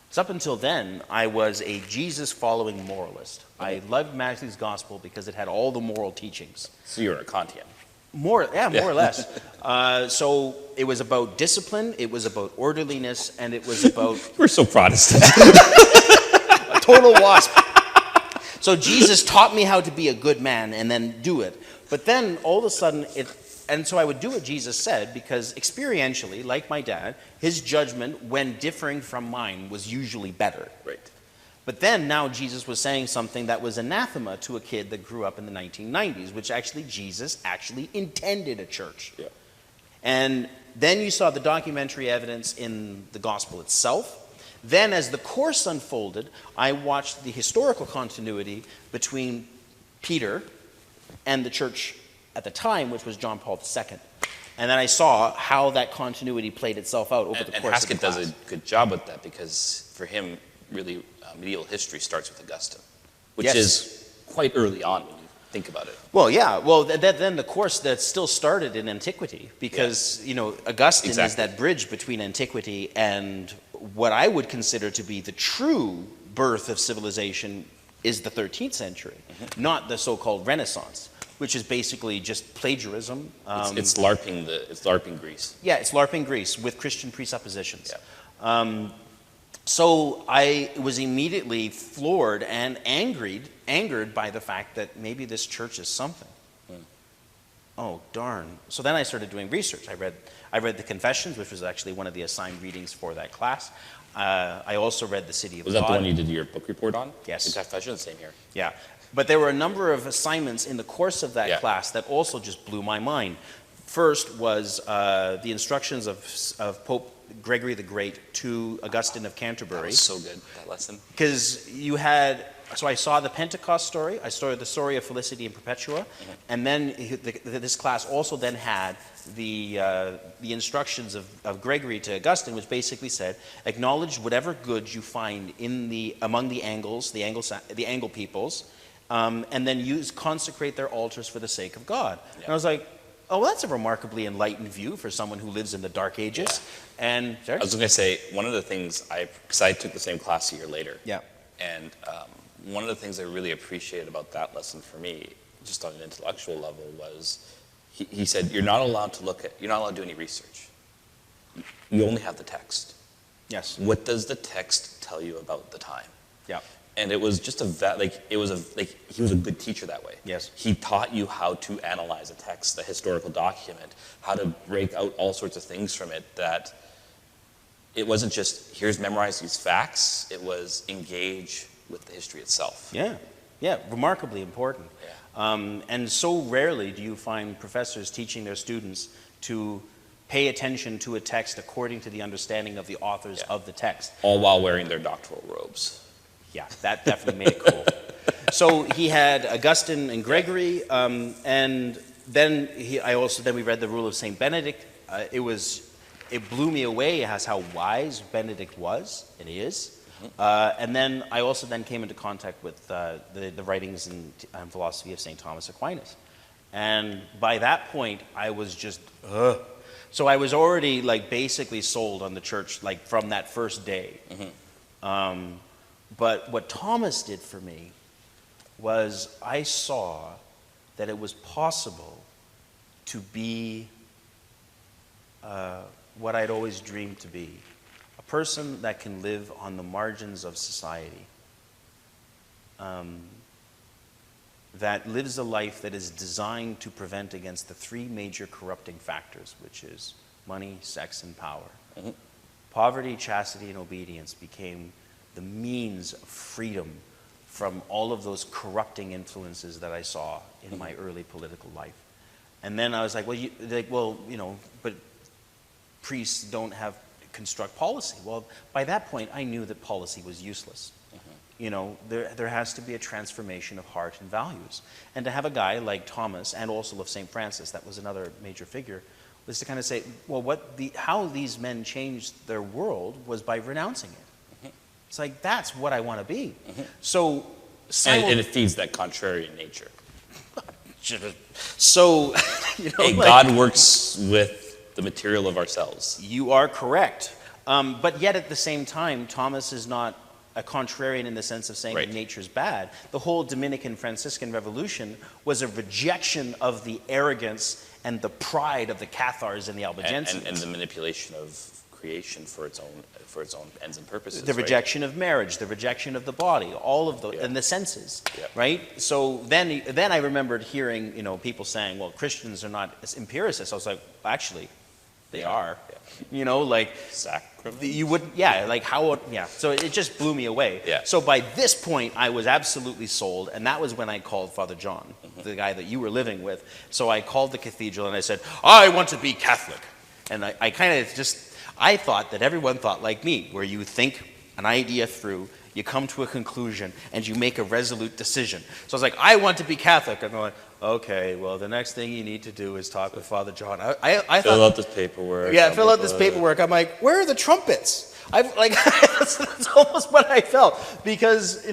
So up until then, I was a Jesus-following moralist. I loved Matthew's Gospel because it had all the moral teachings. So you're a Kantian. More or less. So it was about discipline, it was about orderliness, and it was about... We're so Protestant. a total wasp. So Jesus taught me how to be a good man and then do it. But then all of a sudden, and so I would do what Jesus said, because experientially, like my dad, his judgment, when differing from mine, was usually better. Right. But then now Jesus was saying something that was anathema to a kid that grew up in the 1990s, which actually Jesus actually intended a church. Yeah. And then you saw the documentary evidence in the gospel itself. Then as the course unfolded, I watched the historical continuity between Peter and the church at the time, which was John Paul II. And then I saw how that continuity played itself out over the course of the class. Haskett does a good job with that, because for him, really, medieval history starts with Augustine, which is quite early on when you think about it. Well, yeah. Well, then the course that still started in antiquity, because Augustine is that bridge between antiquity and what I would consider to be the true birth of civilization is the 13th century, not the so-called Renaissance, which is basically just plagiarism. It's LARPing Greece. Yeah, it's LARPing Greece with Christian presuppositions. Yeah. So I was immediately floored and angered by the fact that maybe this church is something. Oh, darn. So then I started doing research. I read the Confessions, which was actually one of the assigned readings for that class. I also read The City of God. Was that the one you did your book report on? Yes. The Confessions, same here. Yeah. But there were a number of assignments in the course of that class that also just blew my mind. First was the instructions of Pope Gregory the Great to Augustine of Canterbury. That was so good, that lesson. Because so I saw the Pentecost story, I saw the story of Felicity and Perpetua, and then this class also then had the instructions of Gregory to Augustine, which basically said, acknowledge whatever good you find among the Angles, the Angle peoples, and then consecrate their altars for the sake of God. Yeah. And I was like, oh, well, that's a remarkably enlightened view for someone who lives in the Dark Ages. Yeah. And I was going to say, one of the things, because I took the same class a year later, and one of the things I really appreciated about that lesson for me, just on an intellectual level, was he said, you're not allowed to do any research. You only have the text. Yes. What does the text tell you about the time? Yeah. And it was just he was a good teacher that way. Yes. He taught you how to analyze a text, a historical document, how to break out all sorts of things from it, that it wasn't just, here's memorize these facts, it was engage with the history itself. Yeah, remarkably important. Yeah. And so rarely do you find professors teaching their students to pay attention to a text according to the understanding of the authors of the text. All while wearing their doctoral robes. Yeah, that definitely made it cool. So he had Augustine and Gregory, and then we read the Rule of Saint Benedict. It blew me away as how wise Benedict was and is. And then I also came into contact with the writings and philosophy of St. Thomas Aquinas. And by that point, I was just, So I was already basically sold on the church from that first day. But what Thomas did for me was I saw that it was possible to be what I'd always dreamed to be, a person that can live on the margins of society, that lives a life that is designed to prevent against the three major corrupting factors, which is money, sex, and power. Poverty, chastity, and obedience became the means of freedom from all of those corrupting influences that I saw in my early political life. And then I was like, but priests don't construct policy. Well, by that point, I knew that policy was useless. There has to be a transformation of heart and values. And to have a guy like Thomas, and also of St. Francis, that was another major figure, was to kind of say, well, how these men changed their world was by renouncing it. It's like, that's what I want to be. So, and it feeds that contrarian nature. So, God works with the material of ourselves. You are correct. But yet at the same time, Thomas is not a contrarian in the sense of saying that nature's bad. The whole Dominican Franciscan Revolution was a rejection of the arrogance and the pride of the Cathars and the Albigensians. And the manipulation of creation for its own ends and purposes. The rejection of marriage, the rejection of the body, all of those, and the senses, right? So then I remembered hearing, people saying, well, Christians are not empiricists. I was like, actually, they are. Sacrament? You wouldn't, So it just blew me away. Yeah. So by this point, I was absolutely sold, and that was when I called Father John, the guy that you were living with. So I called the cathedral and I said, I want to be Catholic. And I kind of I thought that everyone thought like me, where you think an idea through, you come to a conclusion, and you make a resolute decision. So I was like, I want to be Catholic. And I'm like, okay, well, the next thing you need to do is talk with Father John. I Fill thought, out this paperwork. yeah, fill out this paperwork. I'm like, where are the trumpets? That's almost what I felt, because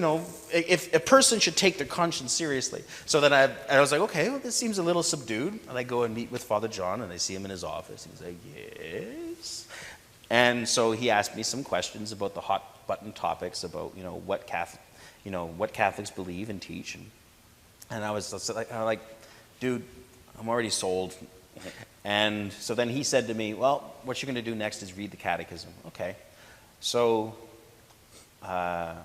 if a person should take their conscience seriously. So then I was like, okay, well, this seems a little subdued. And I go and meet with Father John, and I see him in his office. He's like, yes. And so he asked me some questions about the hot button topics about what Catholics believe and teach, and I was like, dude, I'm already sold. And so then he said to me, well, what you're going to do next is read the catechism. Okay. So, how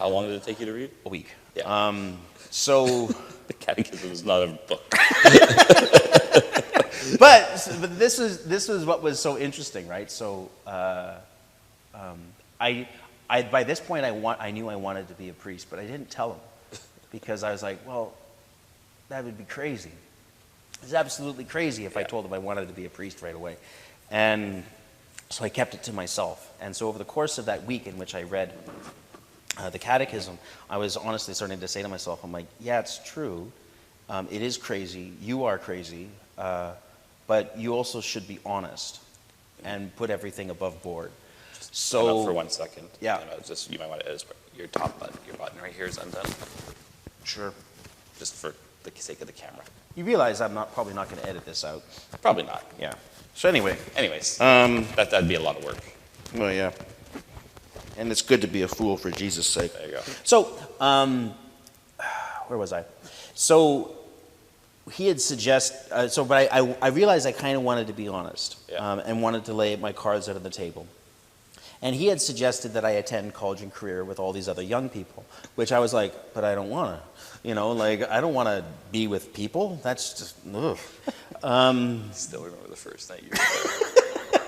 long did it take you to read? a week. Yeah. So, The catechism is not a book. but this was what was so interesting, right? So, I by this point I knew I wanted to be a priest, but I didn't tell him, because I was like, well, that would be crazy. It's absolutely crazy if I told him I wanted to be a priest right away, and so I kept it to myself. And so over the course of that week in which I read the catechism, I was honestly starting to say to myself, I'm like, yeah, it's true. It is crazy. You are crazy. But you also should be honest and put everything above board. Stand up for 1 second. Yeah. You might want to edit your top button. Your button right here is undone. Sure. Just for the sake of the camera. You realize I'm probably not going to edit this out. Probably not. Yeah. So anyway. Anyways, that'd be a lot of work. Well, yeah. And it's good to be a fool for Jesus' sake. There you go. So, where was I? So, he had suggested, but I realized I kind of wanted to be honest, and wanted to lay my cards out on the table. And he had suggested that I attend college and career with all these other young people, which I was like, but I don't want to. I don't want to be with people. That's just, ugh. Still remember the first night you were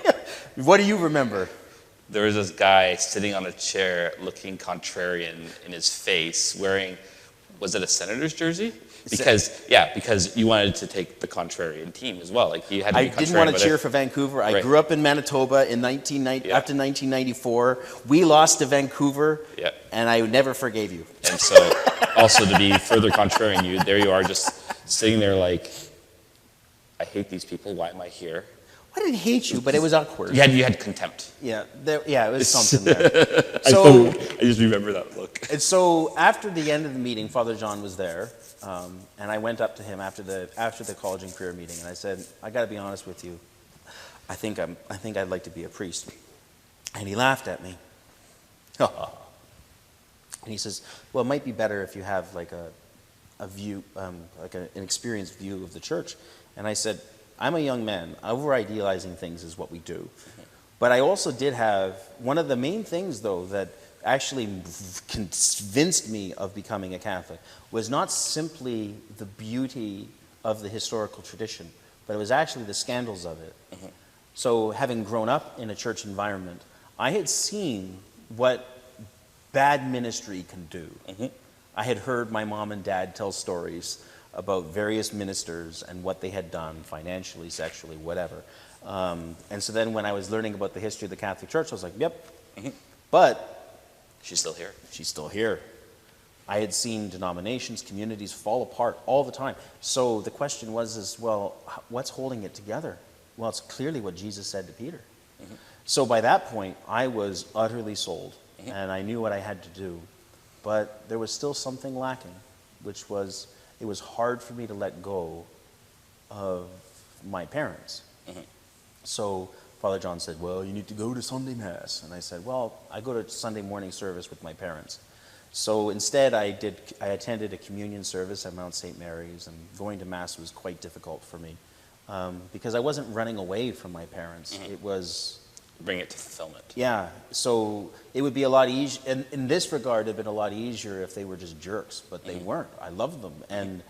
there. What do you remember? There was this guy sitting on a chair looking contrarian in his face, wearing, was it a Senator's jersey? Because you wanted to take the contrarian team as well. Like you had to be I didn't want to cheer for Vancouver. I grew up in Manitoba in 1990, up to 1994. We lost to Vancouver, and I never forgave you. And so, also to be further contrarian, there you are just sitting there like, I hate these people. Why am I here? I didn't hate you, but it was awkward. You had contempt. Yeah, it was something there. So, I just remember that look. And so after the end of the meeting, Father John was there, and I went up to him after the college and career meeting, and I said, I got to be honest with you. I think I'd like to be a priest. And he laughed at me. And he says, well, it might be better if you have like a view, like an experienced view of the church. And I said, I'm a young man. Over-idealizing things is what we do. But I also did have, one of the main things, though, that actually convinced me of becoming a Catholic was not simply the beauty of the historical tradition, but it was actually the scandals of it. So having grown up in a church environment, I had seen what bad ministry can do. I had heard my mom and dad tell stories about various ministers and what they had done financially, sexually, whatever. And so then when I was learning about the history of the Catholic Church, I was like, yep. But she's still here. She's still here. I had seen denominations, communities fall apart all the time. So the question was, well, what's holding it together? Well, it's clearly what Jesus said to Peter. So by that point, I was utterly sold, and I knew what I had to do. But there was still something lacking, which was, it was hard for me to let go of my parents. So Father John said, well, you need to go to Sunday Mass. And I said, well, I go to Sunday morning service with my parents. So instead, I attended a communion service at Mount St. Mary's, and going to Mass was quite difficult for me because I wasn't running away from my parents. It was... Bring it to fulfillment. Yeah, so it would be a lot easier, and in this regard, it would have been a lot easier if they were just jerks, but they weren't. I loved them, and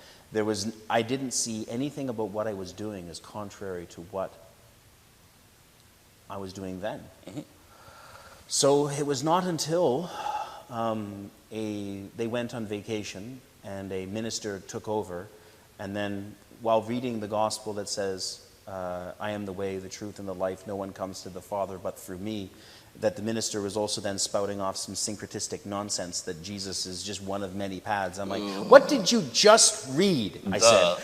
I didn't see anything about what I was doing as contrary to what I was doing then. So it was not until they went on vacation and a minister took over, and then while reading the gospel that says, I am the way, the truth, and the life, no one comes to the Father but through me, that the minister was also then spouting off some syncretistic nonsense that Jesus is just one of many paths. I'm like, what did you just read? I said.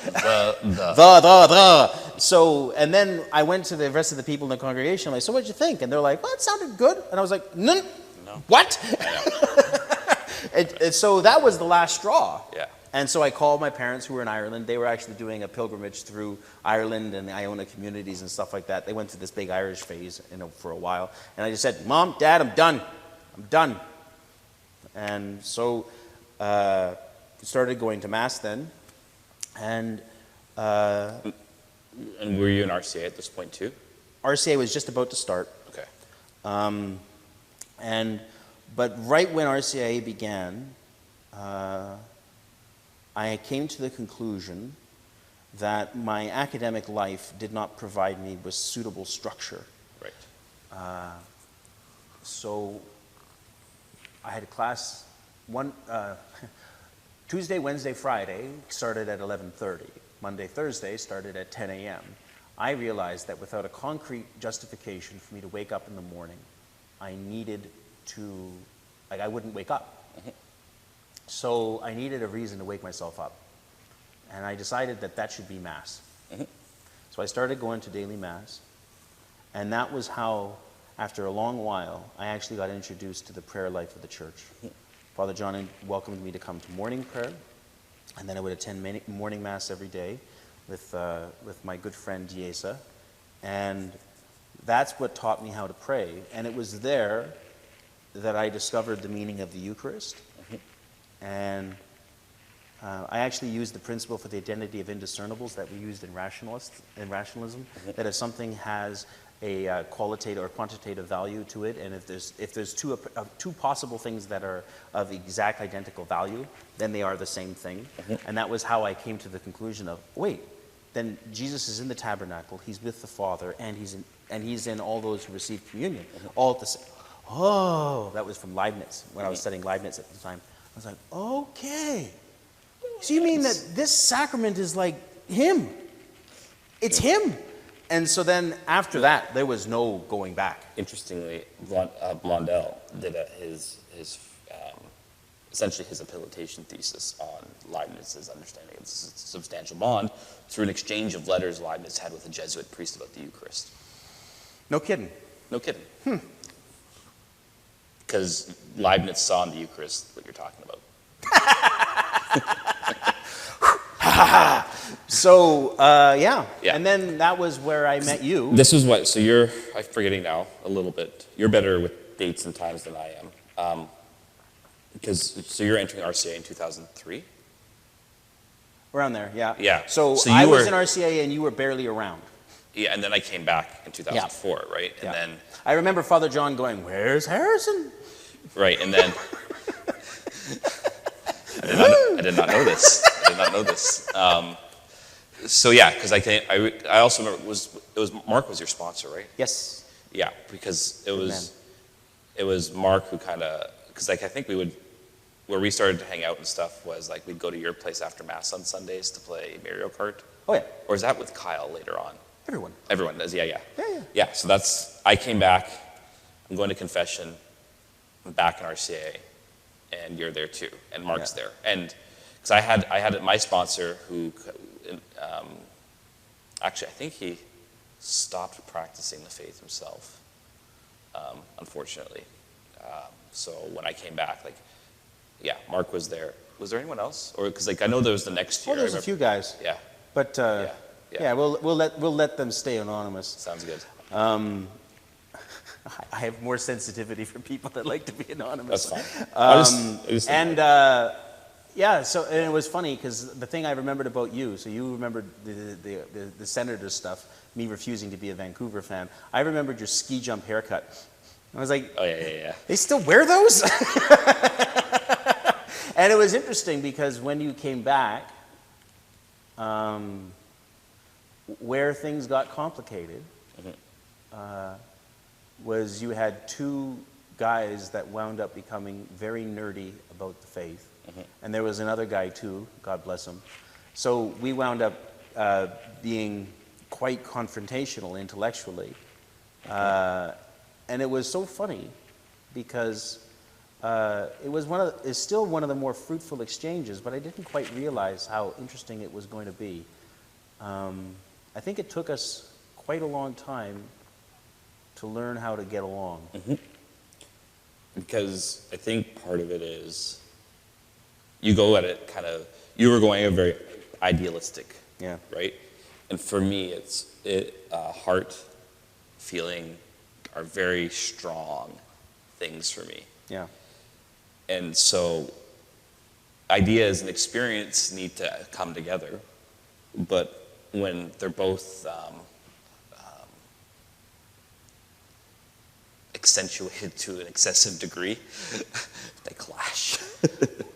The. So, and then I went to the rest of the people in the congregation. I'm like, so what'd you think? And they're like, well, it sounded good. And I was like, no. What? And so that was the last straw. Yeah. And so I called my parents who were in Ireland. They were actually doing a pilgrimage through Ireland and the Iona communities and stuff like that. They went through this big Irish phase, for a while. And I just said, Mom, Dad, I'm done. I'm done. And so started going to Mass then. And were you in RCA at this point too? RCA was just about to start. Okay. But right when RCA began, I came to the conclusion that my academic life did not provide me with suitable structure. Right. So I had a class Tuesday, Wednesday, Friday started at 11:30. Monday, Thursday started at 10 a.m. I realized that without a concrete justification for me to wake up in the morning, I needed to, I wouldn't wake up. So I needed a reason to wake myself up. And I decided that that should be Mass. So I started going to daily Mass. And that was how, after a long while, I actually got introduced to the prayer life of the church. Father John welcomed me to come to morning prayer. And then I would attend morning Mass every day with my good friend Diesa. And that's what taught me how to pray. And it was there that I discovered the meaning of the Eucharist. And I actually used the principle for the identity of indiscernibles that we used in rationalism, that if something has a qualitative or quantitative value to it, and if there's two possible things that are of exact identical value, then they are the same thing. And that was how I came to the conclusion of, wait, then Jesus is in the tabernacle, he's with the Father, and he's in all those who receive communion, all at the same. Oh, that was from Leibniz, when I was studying Leibniz at the time. I was like, okay. So you mean that this sacrament is like him? It's him. And so then after that, there was no going back. Interestingly, Blondel did essentially his habilitation thesis on Leibniz's understanding of the substantial bond through an exchange of letters Leibniz had with a Jesuit priest about the Eucharist. No kidding. No kidding. Because Leibniz saw in the Eucharist what you're talking about. So, yeah. Yeah. And then that was where I met you. This was what, so I'm forgetting now a little bit. You're better with dates and times than I am. So you're entering RCA in 2003? Around there, yeah. Yeah. So you I was in RCA and you were barely around. Yeah, and then I came back in 2004, right? And then I remember Father John going, "Where's Harrison?" Right, and then I did not know this. So yeah, because I also remember it was Mark was your sponsor, right? Yes. Yeah, because it was Mark who kind of, because I think where we started to hang out and stuff was like we'd go to your place after Mass on Sundays to play Mario Kart. Oh yeah. Or is that with Kyle later on? Everyone does, yeah. Yeah, so I came back, I'm going to confession, I'm back in RCA, and you're there too, and Mark's there. And because I had my sponsor who, actually I think he stopped practicing the faith himself, unfortunately. So when I came back, Mark was there. Was there anyone else? Or because I know there was the next year. Oh, there's a few guys. Yeah. But yeah, we'll let them stay anonymous. Sounds good. I have more sensitivity for people that like to be anonymous. That's fine. So and it was funny because the thing I remembered about you, so you remembered the Senator stuff, me refusing to be a Vancouver fan. I remembered your ski jump haircut. I was like, oh yeah. They still wear those? And it was interesting because when you came back, where things got complicated was you had two guys that wound up becoming very nerdy about the faith. And there was another guy too, God bless him. So we wound up being quite confrontational intellectually. And it was so funny because it's still one of the more fruitful exchanges, but I didn't quite realize how interesting it was going to be. I think it took us quite a long time to learn how to get along. Mm-hmm. Because I think part of it is you go at it you were going at very idealistic, Yeah. right? And for me, heart, feeling are very strong things for me. Yeah. And so ideas and experience need to come together, but when they're both accentuated to an excessive degree, they clash.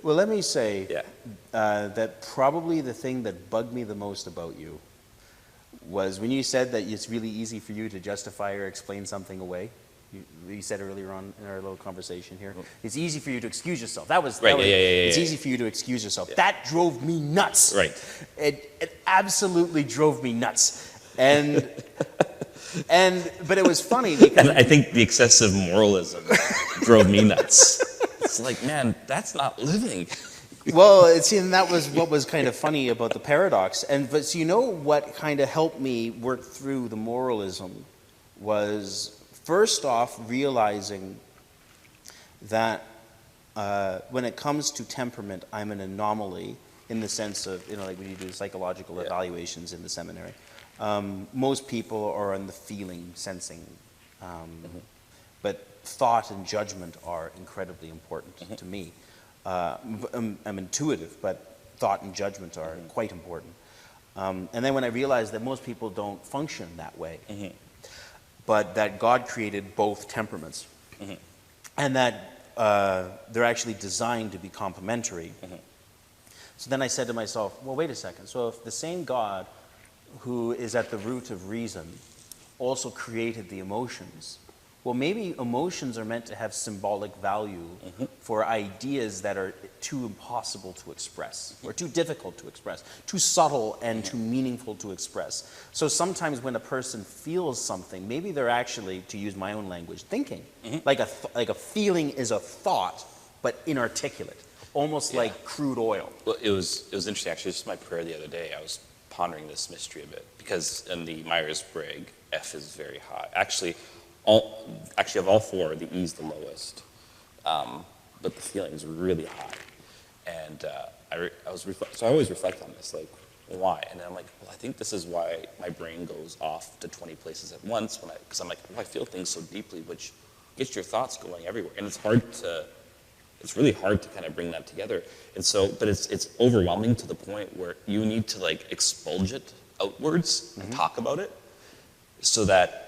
Well, let me say Yeah. that probably the thing that bugged me the most about you was when you said that it's really easy for you to justify or explain something away. You said earlier on in our little conversation here, it's easy for you to excuse yourself. It's easy for you to excuse yourself. Yeah. That drove me nuts. Right. It absolutely drove me nuts. And but it was funny because And I think the excessive moralism drove me nuts. It's like, man, that's not living. well, and that was what was kind of funny about the paradox. But so you know what kind of helped me work through the moralism was first off realizing that when it comes to temperament, I'm an anomaly in the sense of, like when you do psychological evaluations in the seminary. Most people are on the feeling, sensing, but thought and judgment are incredibly important to me. I'm intuitive, but thought and judgment are quite important. And then when I realized that most people don't function that way, but that God created both temperaments, and that they're actually designed to be complementary. So then I said to myself, well, wait a second. So if the same God who is at the root of reason also created the emotions, well, maybe emotions are meant to have symbolic value for ideas that are too impossible to express, or too difficult to express, too subtle and too meaningful to express. So sometimes when a person feels something, maybe they're actually, to use my own language, thinking. Like a feeling is a thought, but inarticulate, almost like crude oil. Well, it was interesting, actually. This was my prayer the other day. I was pondering this mystery a bit, because in the Myers-Briggs, F is very high. Actually, of all four, the E is the lowest, but the feeling is really high. And I always reflect on this, like, why? And then I'm like, well, I think this is why my brain goes off to 20 places at once, because I'm like, well, I feel things so deeply, which gets your thoughts going everywhere. And it's really hard to kind of bring that together. And so, but it's overwhelming to the point where you need to like expulge it outwards and talk about it so that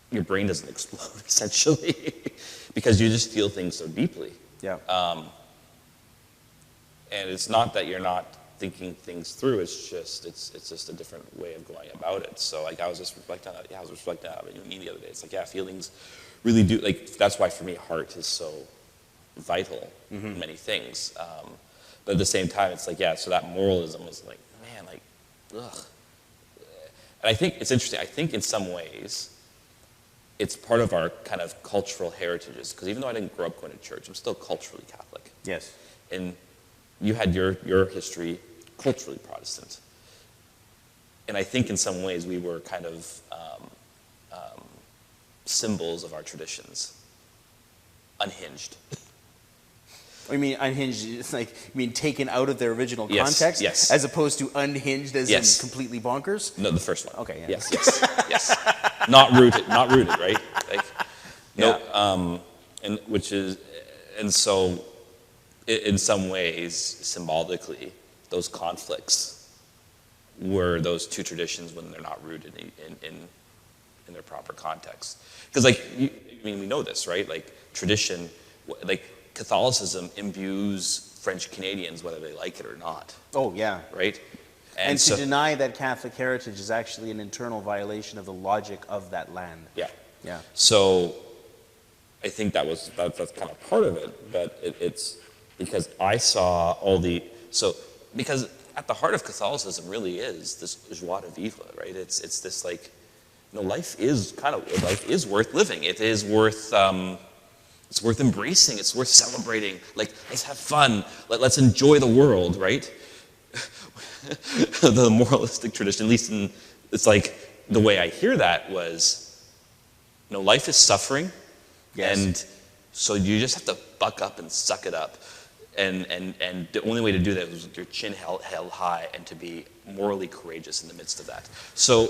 your brain doesn't explode, essentially, because you just feel things so deeply. Yeah. And it's not that you're not thinking things through, it's just a different way of going about it. So like I was just reflecting on that. I was reflecting on it the other day. It's like, feelings really do, like, that's why for me heart is so vital in many things. But at the same time, it's like, so that moralism is like, man, like, ugh. And I think it's interesting. I think in some ways, it's part of our kind of cultural heritages, because even though I didn't grow up going to church, I'm still culturally Catholic. Yes. And you had your history culturally Protestant. And I think in some ways we were kind of symbols of our traditions, unhinged. I mean, unhinged, it's like, you mean taken out of their original Yes, context? yes. As opposed to unhinged as Yes. in completely bonkers? No, the first one. Okay, yeah. Yes. Not rooted, right? Like, Yeah. And so, in some ways, symbolically, those conflicts were those two traditions when they're not rooted in their proper context. Because, like, we know this, right? Like, tradition, like, Catholicism imbues French Canadians whether they like it or not. Oh, yeah. Right? And to deny that Catholic heritage is actually an internal violation of the logic of that land. Yeah. Yeah. So I think that's kind of part of it, but it's because I saw because at the heart of Catholicism really is this joie de vivre, right? It's this like life is worth living. It is worth it's worth embracing. It's worth celebrating. Like, let's have fun. Let's enjoy the world, right? The moralistic tradition, at least it's like the way I hear that was, life is suffering, Yes. and so you just have to buck up and suck it up. And the only way to do that is with your chin held high and to be morally courageous in the midst of that. So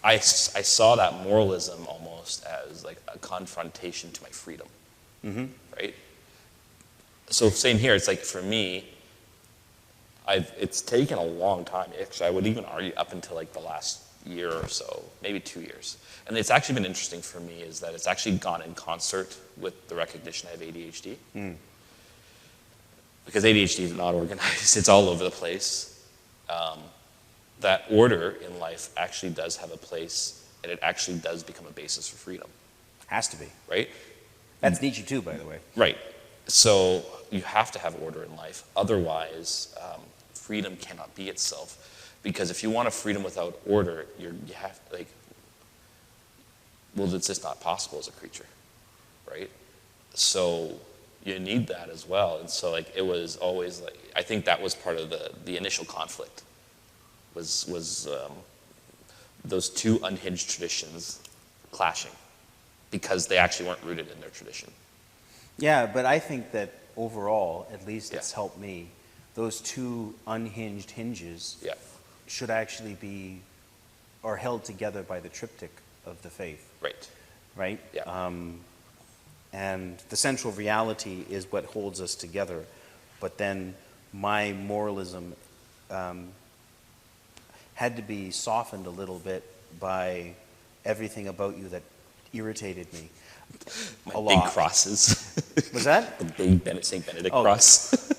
I saw that moralism almost as like a confrontation to my freedom, right? So same here. It's like for me, it's taken a long time. Actually, I would even argue up until like the last year or so, maybe 2 years. And it's actually been interesting for me is that it's actually gone in concert with the recognition I have ADHD. Because ADHD is not organized. It's all over the place. That order in life actually does have a place, and it actually does become a basis for freedom. Has to be. Right? That's Nietzsche too, by the way. Right. So you have to have order in life. Otherwise, freedom cannot be itself. Because if you want a freedom without order, you have, like, well, it's just not possible as a creature. Right? So you need that as well. And so, like, it was always, like, I think that was part of the initial conflict. Was those two unhinged traditions clashing because they actually weren't rooted in their tradition. Yeah, but I think that overall, at least it's helped me, those two unhinged hinges should actually be, are held together by the triptych of the faith. Right. Right? Yeah. And the central reality is what holds us together. But then my moralism had to be softened a little bit by everything about you that irritated me a lot. Big crosses. Was that? The big St. Benedict cross.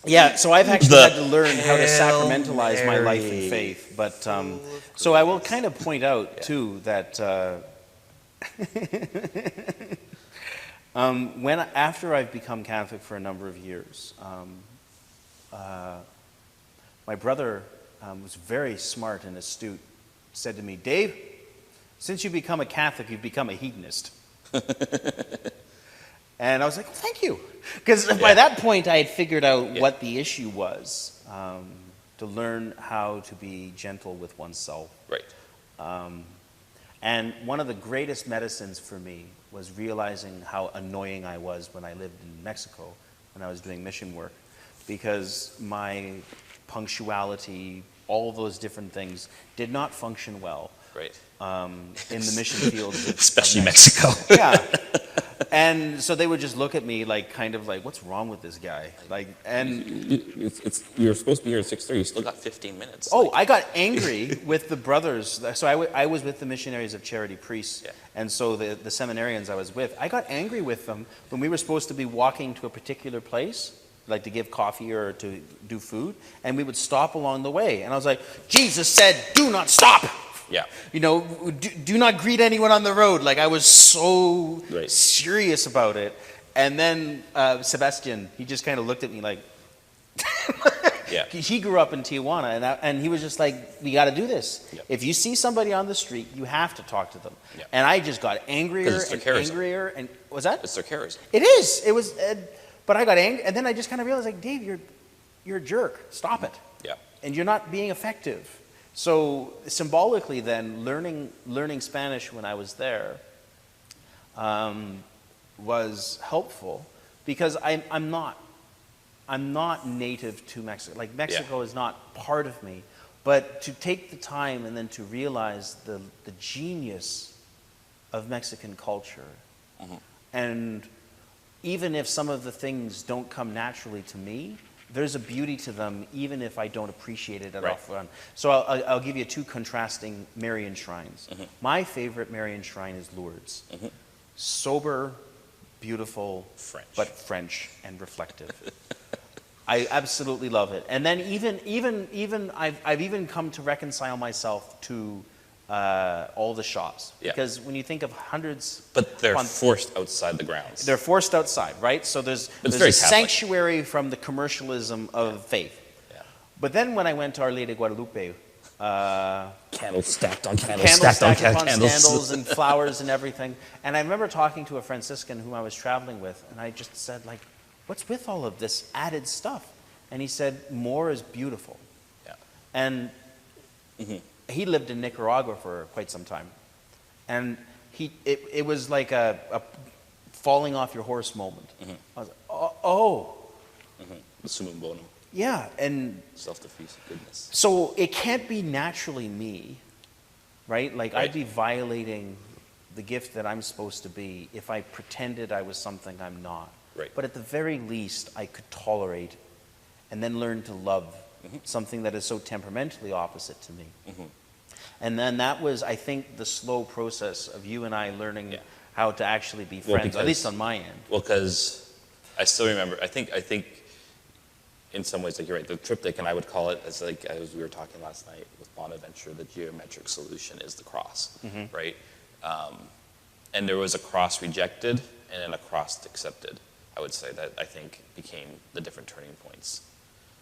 Yeah, so I've actually had to learn how to sacramentalize my life in faith. But so I will kind of point out too that after I've become Catholic for a number of years, my brother was very smart and astute, said to me, "Dave, since you've become a Catholic, you've become a hedonist." And I was like, "Oh, thank you." Because by that point, I had figured out what the issue was, to learn how to be gentle with oneself. Right. And one of the greatest medicines for me was realizing how annoying I was when I lived in Mexico, when I was doing mission work, because my punctuality, all of those different things, did not function well. Right. In the mission fields. Especially Mexico. Yeah. And so they would just look at me like, kind of like, what's wrong with this guy? Like, and you're supposed to be here at 6:30. You still got 15 minutes. Oh, I got angry with the brothers. So I was with the Missionaries of Charity priests, and so the seminarians I was with, I got angry with them when we were supposed to be walking to a particular place, like to give coffee or to do food, and we would stop along the way. And I was like, Jesus said, "Do not stop." Yeah. Do not greet anyone on the road. Like, I was so serious about it. And then Sebastian, he just kind of looked at me like, he grew up in Tijuana, and he was just like, "We got to do this. Yep. If you see somebody on the street, you have to talk to them." Yep. And I just got angrier and angrier. And was that? It's their charisma. It is. It was. But I got angry, and then I just kind of realized, like, Dave, you're a jerk. Stop it. Yeah. And you're not being effective. So symbolically, then, learning Spanish when I was there was helpful, because I'm not native to Mexico. Like, Mexico is not part of me. But to take the time and then to realize the genius of Mexican culture, and even if some of the things don't come naturally to me, there's a beauty to them, even if I don't appreciate it at all. So I'll give you two contrasting Marian shrines. My favorite Marian shrine is Lourdes. Sober, beautiful, but French and reflective. I absolutely love it. And then even I've even come to reconcile myself to all the shops, because when you think of hundreds, but they're forced outside the grounds. They're forced outside, right? So there's a sanctuary from the commercialism of faith. Yeah. But then when I went to Our Lady of Guadalupe, candles stacked on candles, candles stacked on stacked upon candles. candles and flowers and everything. And I remember talking to a Franciscan whom I was traveling with, and I just said, like, what's with all of this added stuff? And he said, more is beautiful. Yeah. And he lived in Nicaragua for quite some time. And it was like a falling off your horse moment. I was like, oh. The summum bonum. Yeah, and Self-defeat, goodness. so it can't be naturally me, right? Like Right. I'd be violating the gift that I'm supposed to be if I pretended I was something I'm not. Right. But at the very least, I could tolerate and then learn to love something that is so temperamentally opposite to me. And then that was, I think, the slow process of you and I learning how to actually be Well, friends, at least on my end. Well, because I still remember, I think in some ways, like you're right, the triptych, and I would call it, as we were talking last night with Bonaventure, the geometric solution is the cross, right? And there was a cross rejected and then a cross accepted, I would say, that I think became the different turning points.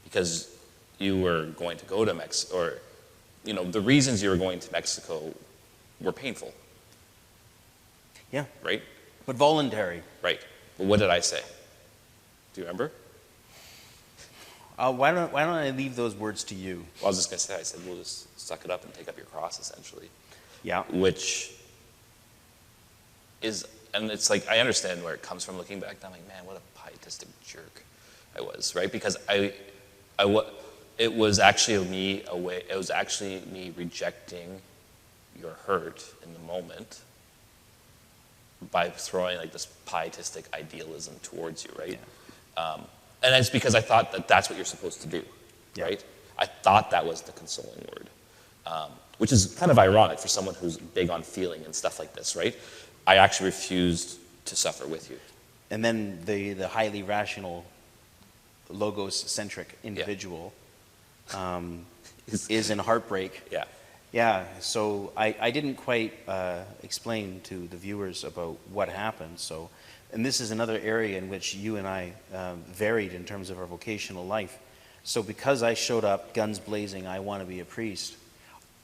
Because you were going to go to Mexico, or, you know, the reasons you were going to Mexico were painful, Yeah, right? but voluntary. Right. But what did I say? Do you remember? Why don't I leave those words to you? Well, I was just going to say, I said, we'll just suck it up and take up your cross, essentially. Yeah. Which is, and it's like, I understand where it comes from looking back. I'm like, man, what a pietistic jerk I was, right? Because it was actually me rejecting your hurt in the moment by throwing like this pietistic idealism towards you, right? Yeah. And it's because I thought that that's what you're supposed to do, right? I thought that was the consoling word, which is kind of ironic for someone who's big on feeling and stuff like this, right? I actually refused to suffer with you. And then the highly rational, logos-centric individual is in heartbreak. Yeah. Yeah, so I didn't quite explain to the viewers about what happened. So, and this is another area in which you and I varied in terms of our vocational life. So because I showed up guns blazing, I want to be a priest,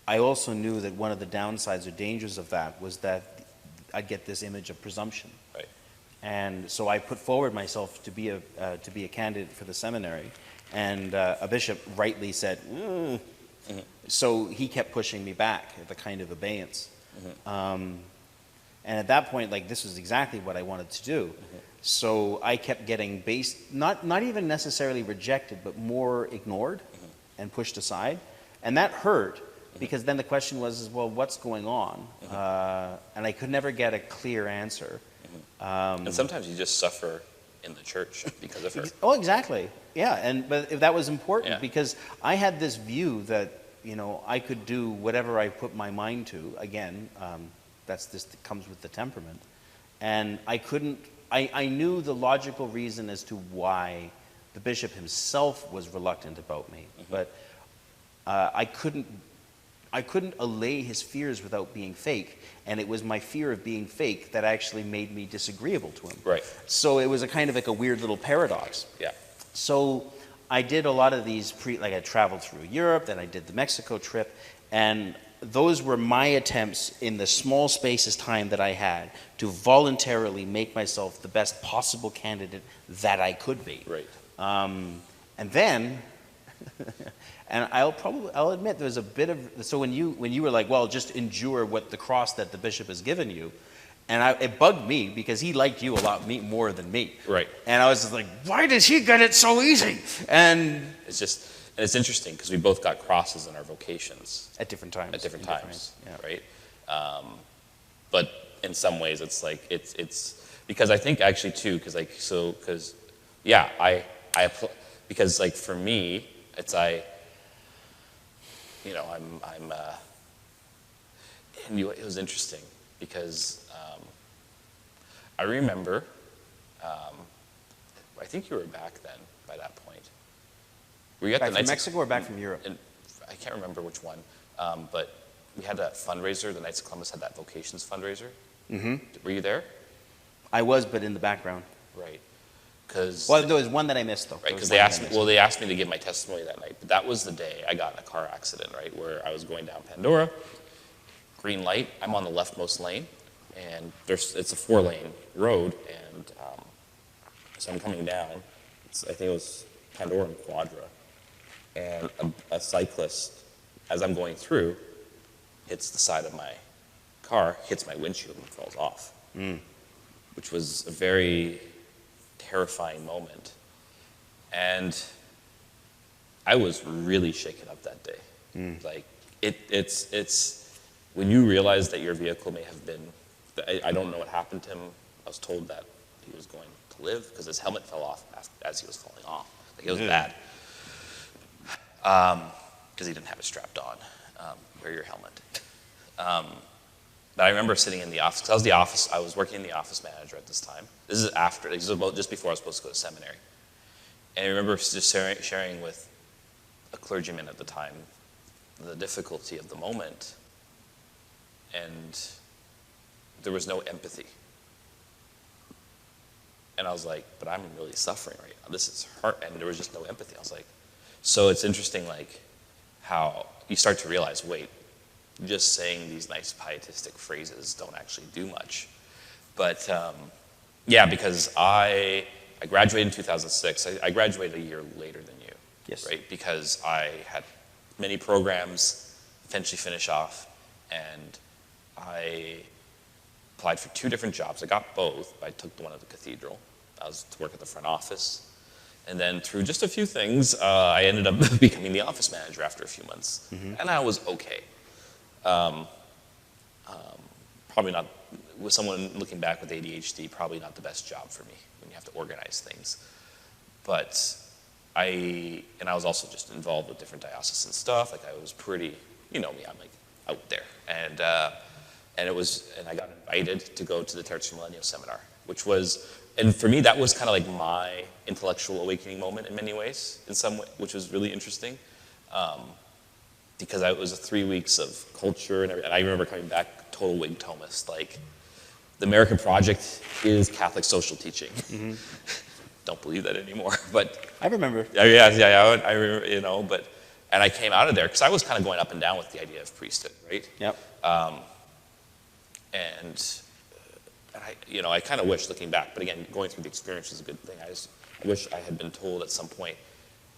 I also knew that one of the downsides or dangers of that was that I'd get this image of presumption. Right. And so I put forward myself to be a candidate for the seminary, and a bishop rightly said, So he kept pushing me back at the kind of abeyance. And at that point, like, this was exactly what I wanted to do. So I kept getting not even necessarily rejected, but more ignored and pushed aside. And that hurt, because then the question was, well, what's going on? And I could never get a clear answer. And sometimes you just suffer in the church because of her. Oh, exactly. Yeah, but that was important because I had this view that, you know, I could do whatever I put my mind to. Again, that comes with the temperament. And I knew the logical reason as to why the bishop himself was reluctant about me, but I couldn't allay his fears without being fake, and it was my fear of being fake that actually made me disagreeable to him. Right. So it was a kind of like a weird little paradox. Yeah. So I did a lot of these like I traveled through Europe, then I did the Mexico trip, and those were my attempts in the small spaces time that I had to voluntarily make myself the best possible candidate that I could be. Right. And then, and I'll admit there's a bit of, so when you were like, well, just endure what the cross that the bishop has given you, and it bugged me because he liked you a lot more than me. Right. And I was just like, why does he get it so easy? And it's interesting because we both got crosses in our vocations. at different times. At different times, yeah. right? But in some ways, it's like it's because I think actually too, because because like for me, it's and it was interesting because I remember, I think you were back then by that point. Were you at Back the from Knights Mexico or back from Europe? and I can't remember which one, but we had that fundraiser. The Knights of Columbus had that vocations fundraiser. Mm-hmm. Were you there? I was, but in the background. Right. because Well, there was one that I missed, though. right, because they asked me to give my testimony that night, but that was the day I got in a car accident, right, where I was going down Pandora, green light, I'm on the leftmost lane, and it's a 4-lane road, and so I'm coming down, I think it was Pandora and Quadra, and a cyclist, as I'm going through, hits the side of my car, hits my windshield and falls off, which was a very terrifying moment. And I was really shaken up that day. Like, it's when you realize that your vehicle may have been, I don't know what happened to him. I was told that he was going to live because his helmet fell off as he was falling off. Like, it was bad. Because he didn't have it strapped on. Wear your helmet. But I remember sitting in the office, because I was working in the office manager at this time. This is about just before I was supposed to go to seminary. And I remember just sharing with a clergyman at the time the difficulty of the moment, and there was no empathy. And I was like, but I'm really suffering right now. This is hard, and there was just no empathy. I was like, so it's interesting, like, how you start to realize, wait, just saying these nice pietistic phrases don't actually do much. But yeah, because I graduated in 2006. I graduated a year later than you. Yes. Right? Because I had many programs eventually finish off, and I applied for 2 different jobs. I got both, but I took the one at the cathedral. I was to work at the front office. And then through just a few things, I ended up becoming the office manager after a few months. And I was okay. Probably not, with someone looking back with ADHD, probably not the best job for me when you have to organize things. But I was also just involved with different diocesan stuff. Like, I was pretty, you know me, I'm like out there. And I got invited to go to the Tertius Millennium seminar, which was, and for me, that was kind of like my intellectual awakening moment in many ways, in some way, which was really interesting. Because it was 3 weeks of culture and everything. And I remember coming back total Whig Thomist. Like, the American Project is Catholic social teaching. Don't believe that anymore, but I remember. I remember, you know, and I came out of there because I was kind of going up and down with the idea of priesthood, right? Yep. And I kind of wish, looking back, but again, going through the experience is a good thing. I wish I had been told at some point,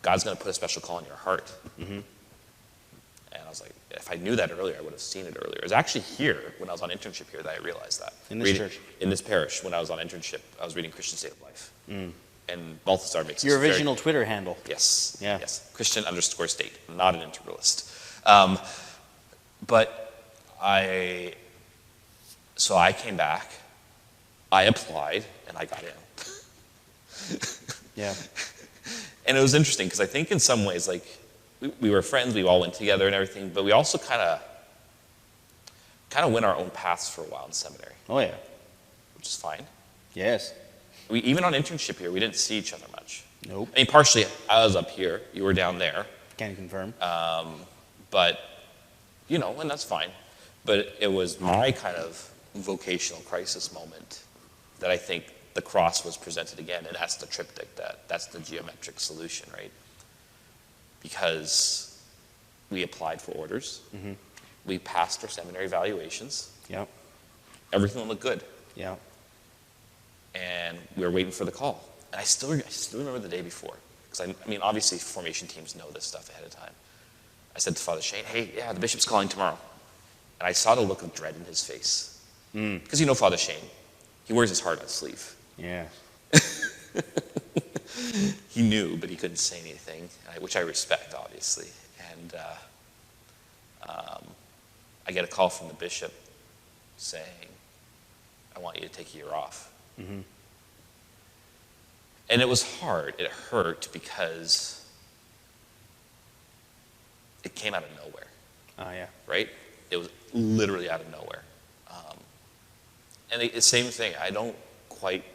God's going to put a special call in your heart. And I was like, if I knew that earlier, I would have seen it earlier. It was actually here, when I was on internship here, that I realized that. In this church? In this parish, when I was on internship, I was reading Christian State of Life. And Balthasar makes Your original Twitter handle. Yes. Yeah. Yes. Christian_state, not an integralist. But I came back, I applied, and I got in. Yeah. And it was interesting, because I think in some ways, like, we were friends, we all went together and everything, but we also kind of went our own paths for a while in seminary. Oh, yeah. Which is fine. Yes. Even on internship here, we didn't see each other much. Nope. I mean, partially, I was up here, you were down there. Can confirm. But, and that's fine. But it was my kind of vocational crisis moment that I think the cross was presented again, and that's the triptych, that's the geometric solution, right? Because we applied for orders, we passed our seminary evaluations, Yep. everything looked good, Yeah. and we were waiting for the call. And I still remember the day before, because I mean, obviously formation teams know this stuff ahead of time. I said to Father Shane, hey, yeah, the bishop's calling tomorrow. And I saw the look of dread in his face. Because Father Shane, he wears his heart on his sleeve. Yeah. He knew, but he couldn't say anything, which I respect, obviously. And I get a call from the bishop saying, I want you to take a year off. And it was hard. It hurt because it came out of nowhere. Oh, yeah. Right? It was literally out of nowhere. And the same thing, I don't quite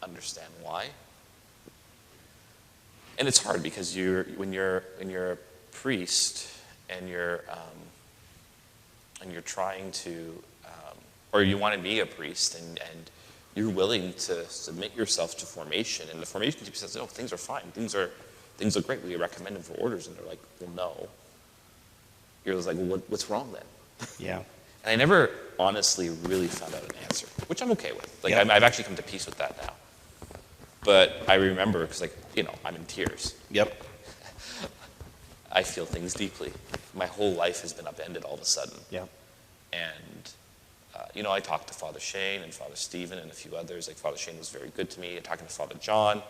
understand why. And it's hard because when you're a priest and you're trying to, or you want to be a priest and you're willing to submit yourself to formation, and the formation team says, "Oh, things are fine. Things are great. We recommend them for orders," and they're like, "Well, no." You're just like, "Well, what's wrong then?" Yeah. And I never honestly really found out an answer, which I'm okay with. Like, Yep. I've actually come to peace with that now. But I remember, because, like, I'm in tears. Yep. I feel things deeply. My whole life has been upended all of a sudden. Yep. And, I talked to Father Shane and Father Stephen and a few others. Like, Father Shane was very good to me. And talking to Father John.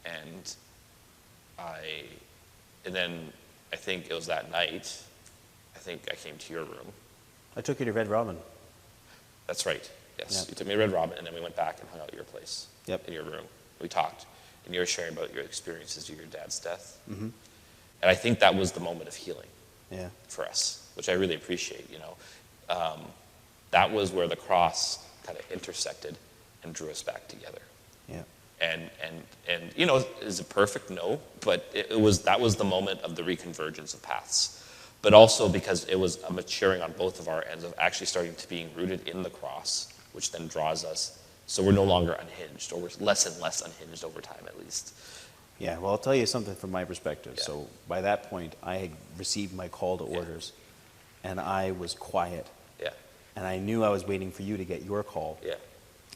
And then I think it was that night, I think I came to your room. I took you to Red Robin. That's right. Yes. Yep. You took me to Red Robin, and then we went back and hung out at your place. Yep. In your room. We talked. And you were sharing about your experiences of your dad's death. Mm-hmm. And I think that was the moment of healing for us, which I really appreciate, That was where the cross kind of intersected and drew us back together. Yeah. And is it perfect? No. But that was the moment of the reconvergence of paths. But also because it was a maturing on both of our ends of actually starting to being rooted in the cross, which then draws us. So we're no longer unhinged, or we're less and less unhinged over time, at least. Yeah, well, I'll tell you something from my perspective. Yeah. So by that point, I had received my call to orders, and I was quiet. Yeah. And I knew I was waiting for you to get your call. Yeah.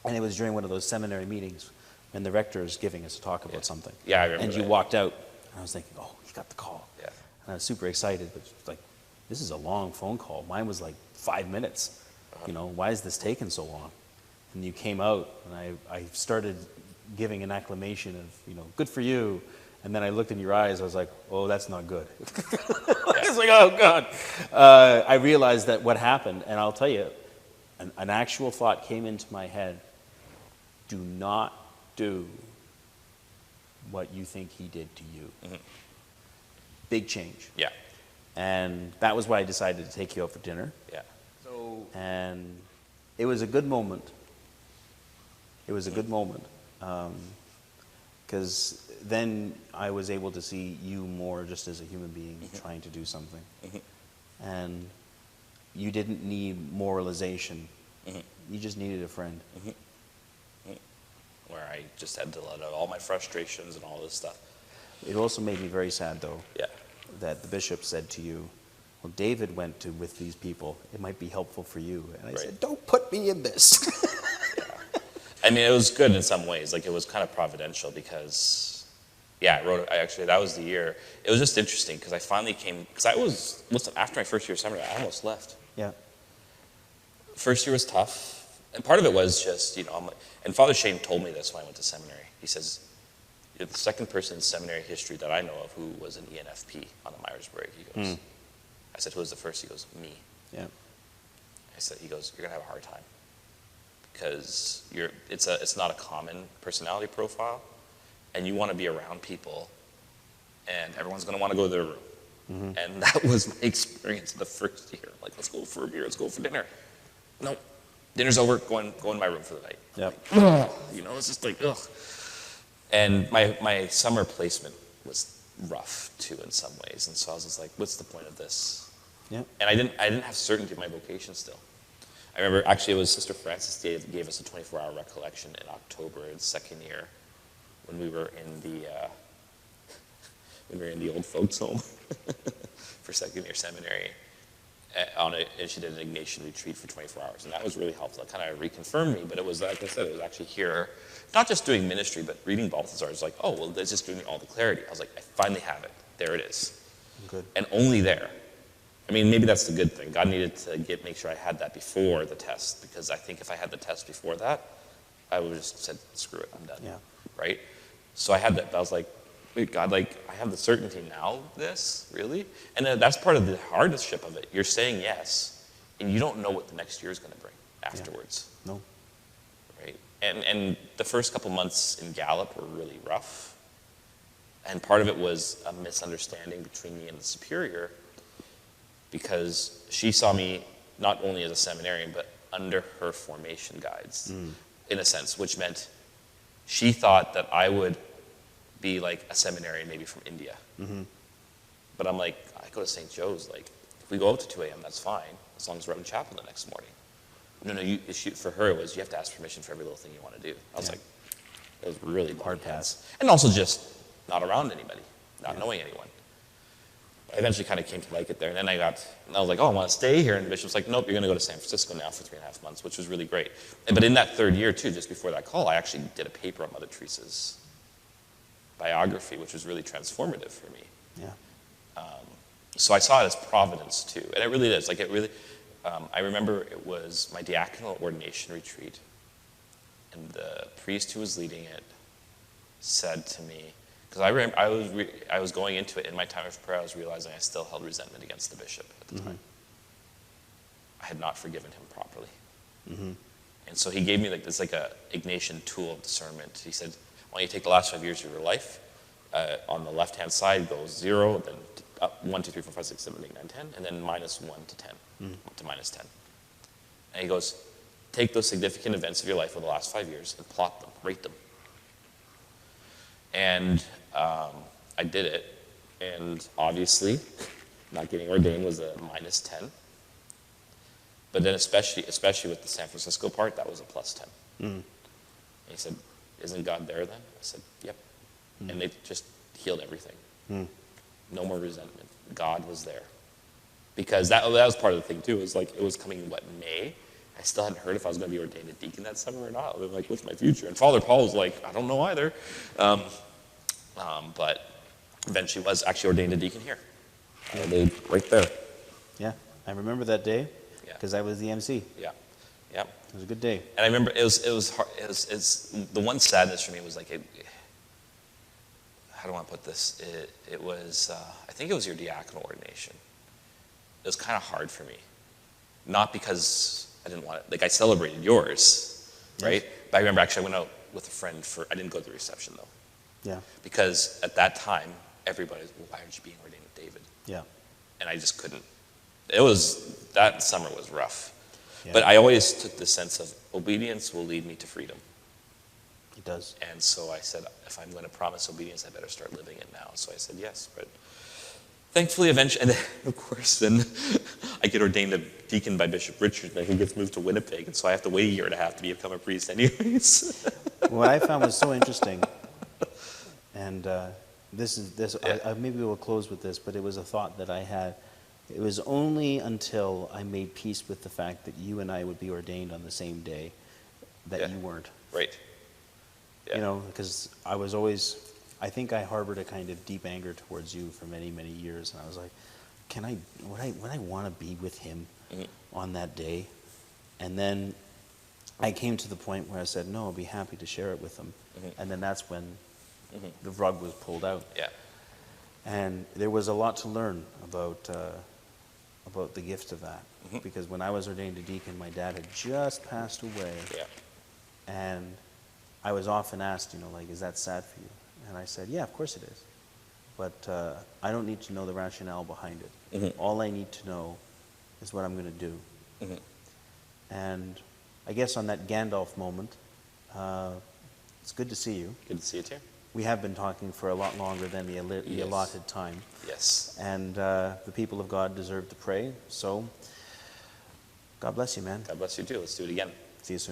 And it was during one of those seminary meetings when the rector is giving us a talk about something. Yeah, I remember And you that. walked out, and I was thinking, oh, he got the call. Yeah. And I was super excited, but like, this is a long phone call. Mine was like 5 minutes. Why is this taking so long? And you came out, and I started giving an acclamation of, good for you. And then I looked in your eyes, I was like, oh, that's not good. I was like, oh, God. I realized that what happened, and I'll tell you, an actual thought came into my head. Do not do what you think he did to you. Mm-hmm. Big change. Yeah. And that was why I decided to take you out for dinner. Yeah. And it was a good moment. It was a good moment. Because then I was able to see you more just as a human being trying to do something. Mm-hmm. And you didn't need moralization. Mm-hmm. You just needed a friend. Mm-hmm. Where I just had to let out all my frustrations and all this stuff. It also made me very sad, though, Yeah. that the bishop said to you, well, David went with these people. It might be helpful for you. And I said, don't put me in this. I mean, it was good in some ways. Like, it was kind of providential because, I wrote it. Actually, that was the year. It was just interesting because I finally came, because after my first year of seminary, I almost left. Yeah. First year was tough. And part of it was just, and Father Shane told me this when I went to seminary. He says, you're the second person in seminary history that I know of who was an ENFP on the Myers-Briggs. He goes, I said, who was the first? He goes, me. Yeah. He goes, you're going to have a hard time. Because it's not a common personality profile, and you want to be around people, and everyone's going to want to go to their room. Mm-hmm. And that was my experience the first year. Like, let's go for a beer, let's go for dinner. No, dinner's over, go in my room for the night. Yep. Like, it's just like, ugh. And my summer placement was rough, too, in some ways. And so I was just like, what's the point of this? Yeah. And I didn't have certainty of my vocation still. I remember, actually, it was Sister Frances gave us a 24-hour recollection in October of the second year when we were in the old folks' home for second year seminary. And she did an Ignatian retreat for 24 hours, and that was really helpful. It kind of reconfirmed me, but it was, like I said, it was actually here, not just doing ministry, but reading Balthasar. It's like, oh, well, that's just giving me all the clarity. I was like, I finally have it. There it is. Good. And only there. I mean, maybe that's the good thing. God needed to make sure I had that before the test, because I think if I had the test before that, I would have just said, screw it, I'm done. Yeah. Right? So I had that. But I was like, wait, God, I have the certainty now, this, really? And then that's part of the hardship of it. You're saying yes, and you don't know what the next year is going to bring afterwards. Yeah. No. Right? And the first couple months in Gallup were really rough. And part of it was a misunderstanding between me and the superior, because she saw me not only as a seminarian, but under her formation guides, in a sense, which meant she thought that I would be like a seminarian maybe from India. Mm-hmm. But I'm like, I go to St. Joe's, like, if we go out to 2 a.m., that's fine, as long as we're in chapel the next morning. no, for her it was, you have to ask permission for every little thing you want to do. I was like, it was really Hard pass. And also just not around anybody, not knowing anyone. I eventually kind of came to like it there. And then I was like, oh, I want to stay here. And the bishop's like, nope, you're going to go to San Francisco now for 3.5 months, which was really great. But in that third year, too, just before that call, I actually did a paper on Mother Teresa's biography, which was really transformative for me. Yeah. So I saw it as providence, too. And it really is. Like, I remember it was my diaconal ordination retreat. And the priest who was leading it said to me, because I was going into it in my time of prayer, I was realizing I still held resentment against the bishop at the time. I had not forgiven him properly. And so he gave me this a Ignatian tool of discernment. He said, why don't you take the last 5 years of your life, on the left-hand side go 0, then up 1, 2, 3, 4, 5, 6, 7, 8, 9, 10, and then minus 1 to 10, to minus 10. And he goes, take those significant events of your life over the last 5 years and plot them, rate them. And I did it, and obviously, not getting ordained was a minus 10. But then especially with the San Francisco part, that was a plus 10. And he said, isn't God there then? I said, yep. And they just healed everything. No more resentment. God was there. Because that was part of the thing too. It was coming, May? I still hadn't heard if I was going to be ordained a deacon that summer or not. I was like, what's my future? And Father Paul was like, I don't know either. But eventually was actually ordained a deacon here. Right there. Yeah, I remember that day because I was the MC. Yeah. It was a good day. And I remember it was hard. The one sadness for me was like, how do I want to put this? It was, I think it was your diaconal ordination. It was kind of hard for me. Not because I didn't want it. Like, I celebrated yours, right? Yes. But I remember actually I went out with a friend I didn't go to the reception, though. Yeah. Because at that time, everybody was, well, why aren't you being ordained with David? Yeah. And I just couldn't. That summer was rough. Yeah. But I always took the sense of obedience will lead me to freedom. It does. And so I said, if I'm going to promise obedience, I better start living it now. So I said yes. But thankfully, eventually, and then, of course, then I get ordained a deacon by Bishop Richard, and he gets moved to Winnipeg, and so I have to wait 1.5 years to become a priest anyways. What I found was so interesting, and maybe we'll close with this, but it was a thought that I had. It was only until I made peace with the fact that you and I would be ordained on the same day that you weren't. Right. Yeah. You know, because I think I harbored a kind of deep anger towards you for many, many years, and I was like, would I want to be with him on that day? And then I came to the point where I said, no, I'll be happy to share it with him. And then that's when the rug was pulled out. Yeah. And there was a lot to learn about the gift of that. Because when I was ordained a deacon, my dad had just passed away. Yeah. And I was often asked, is that sad for you? And I said, yeah, of course it is. But I don't need to know the rationale behind it. All I need to know is what I'm going to do. And I guess on that Gandalf moment, it's good to see you. Good to see you too. We have been talking for a lot longer than the allotted time. Yes. And the people of God deserve to pray. So, God bless you, man. God bless you too. Let's do it again. See you soon.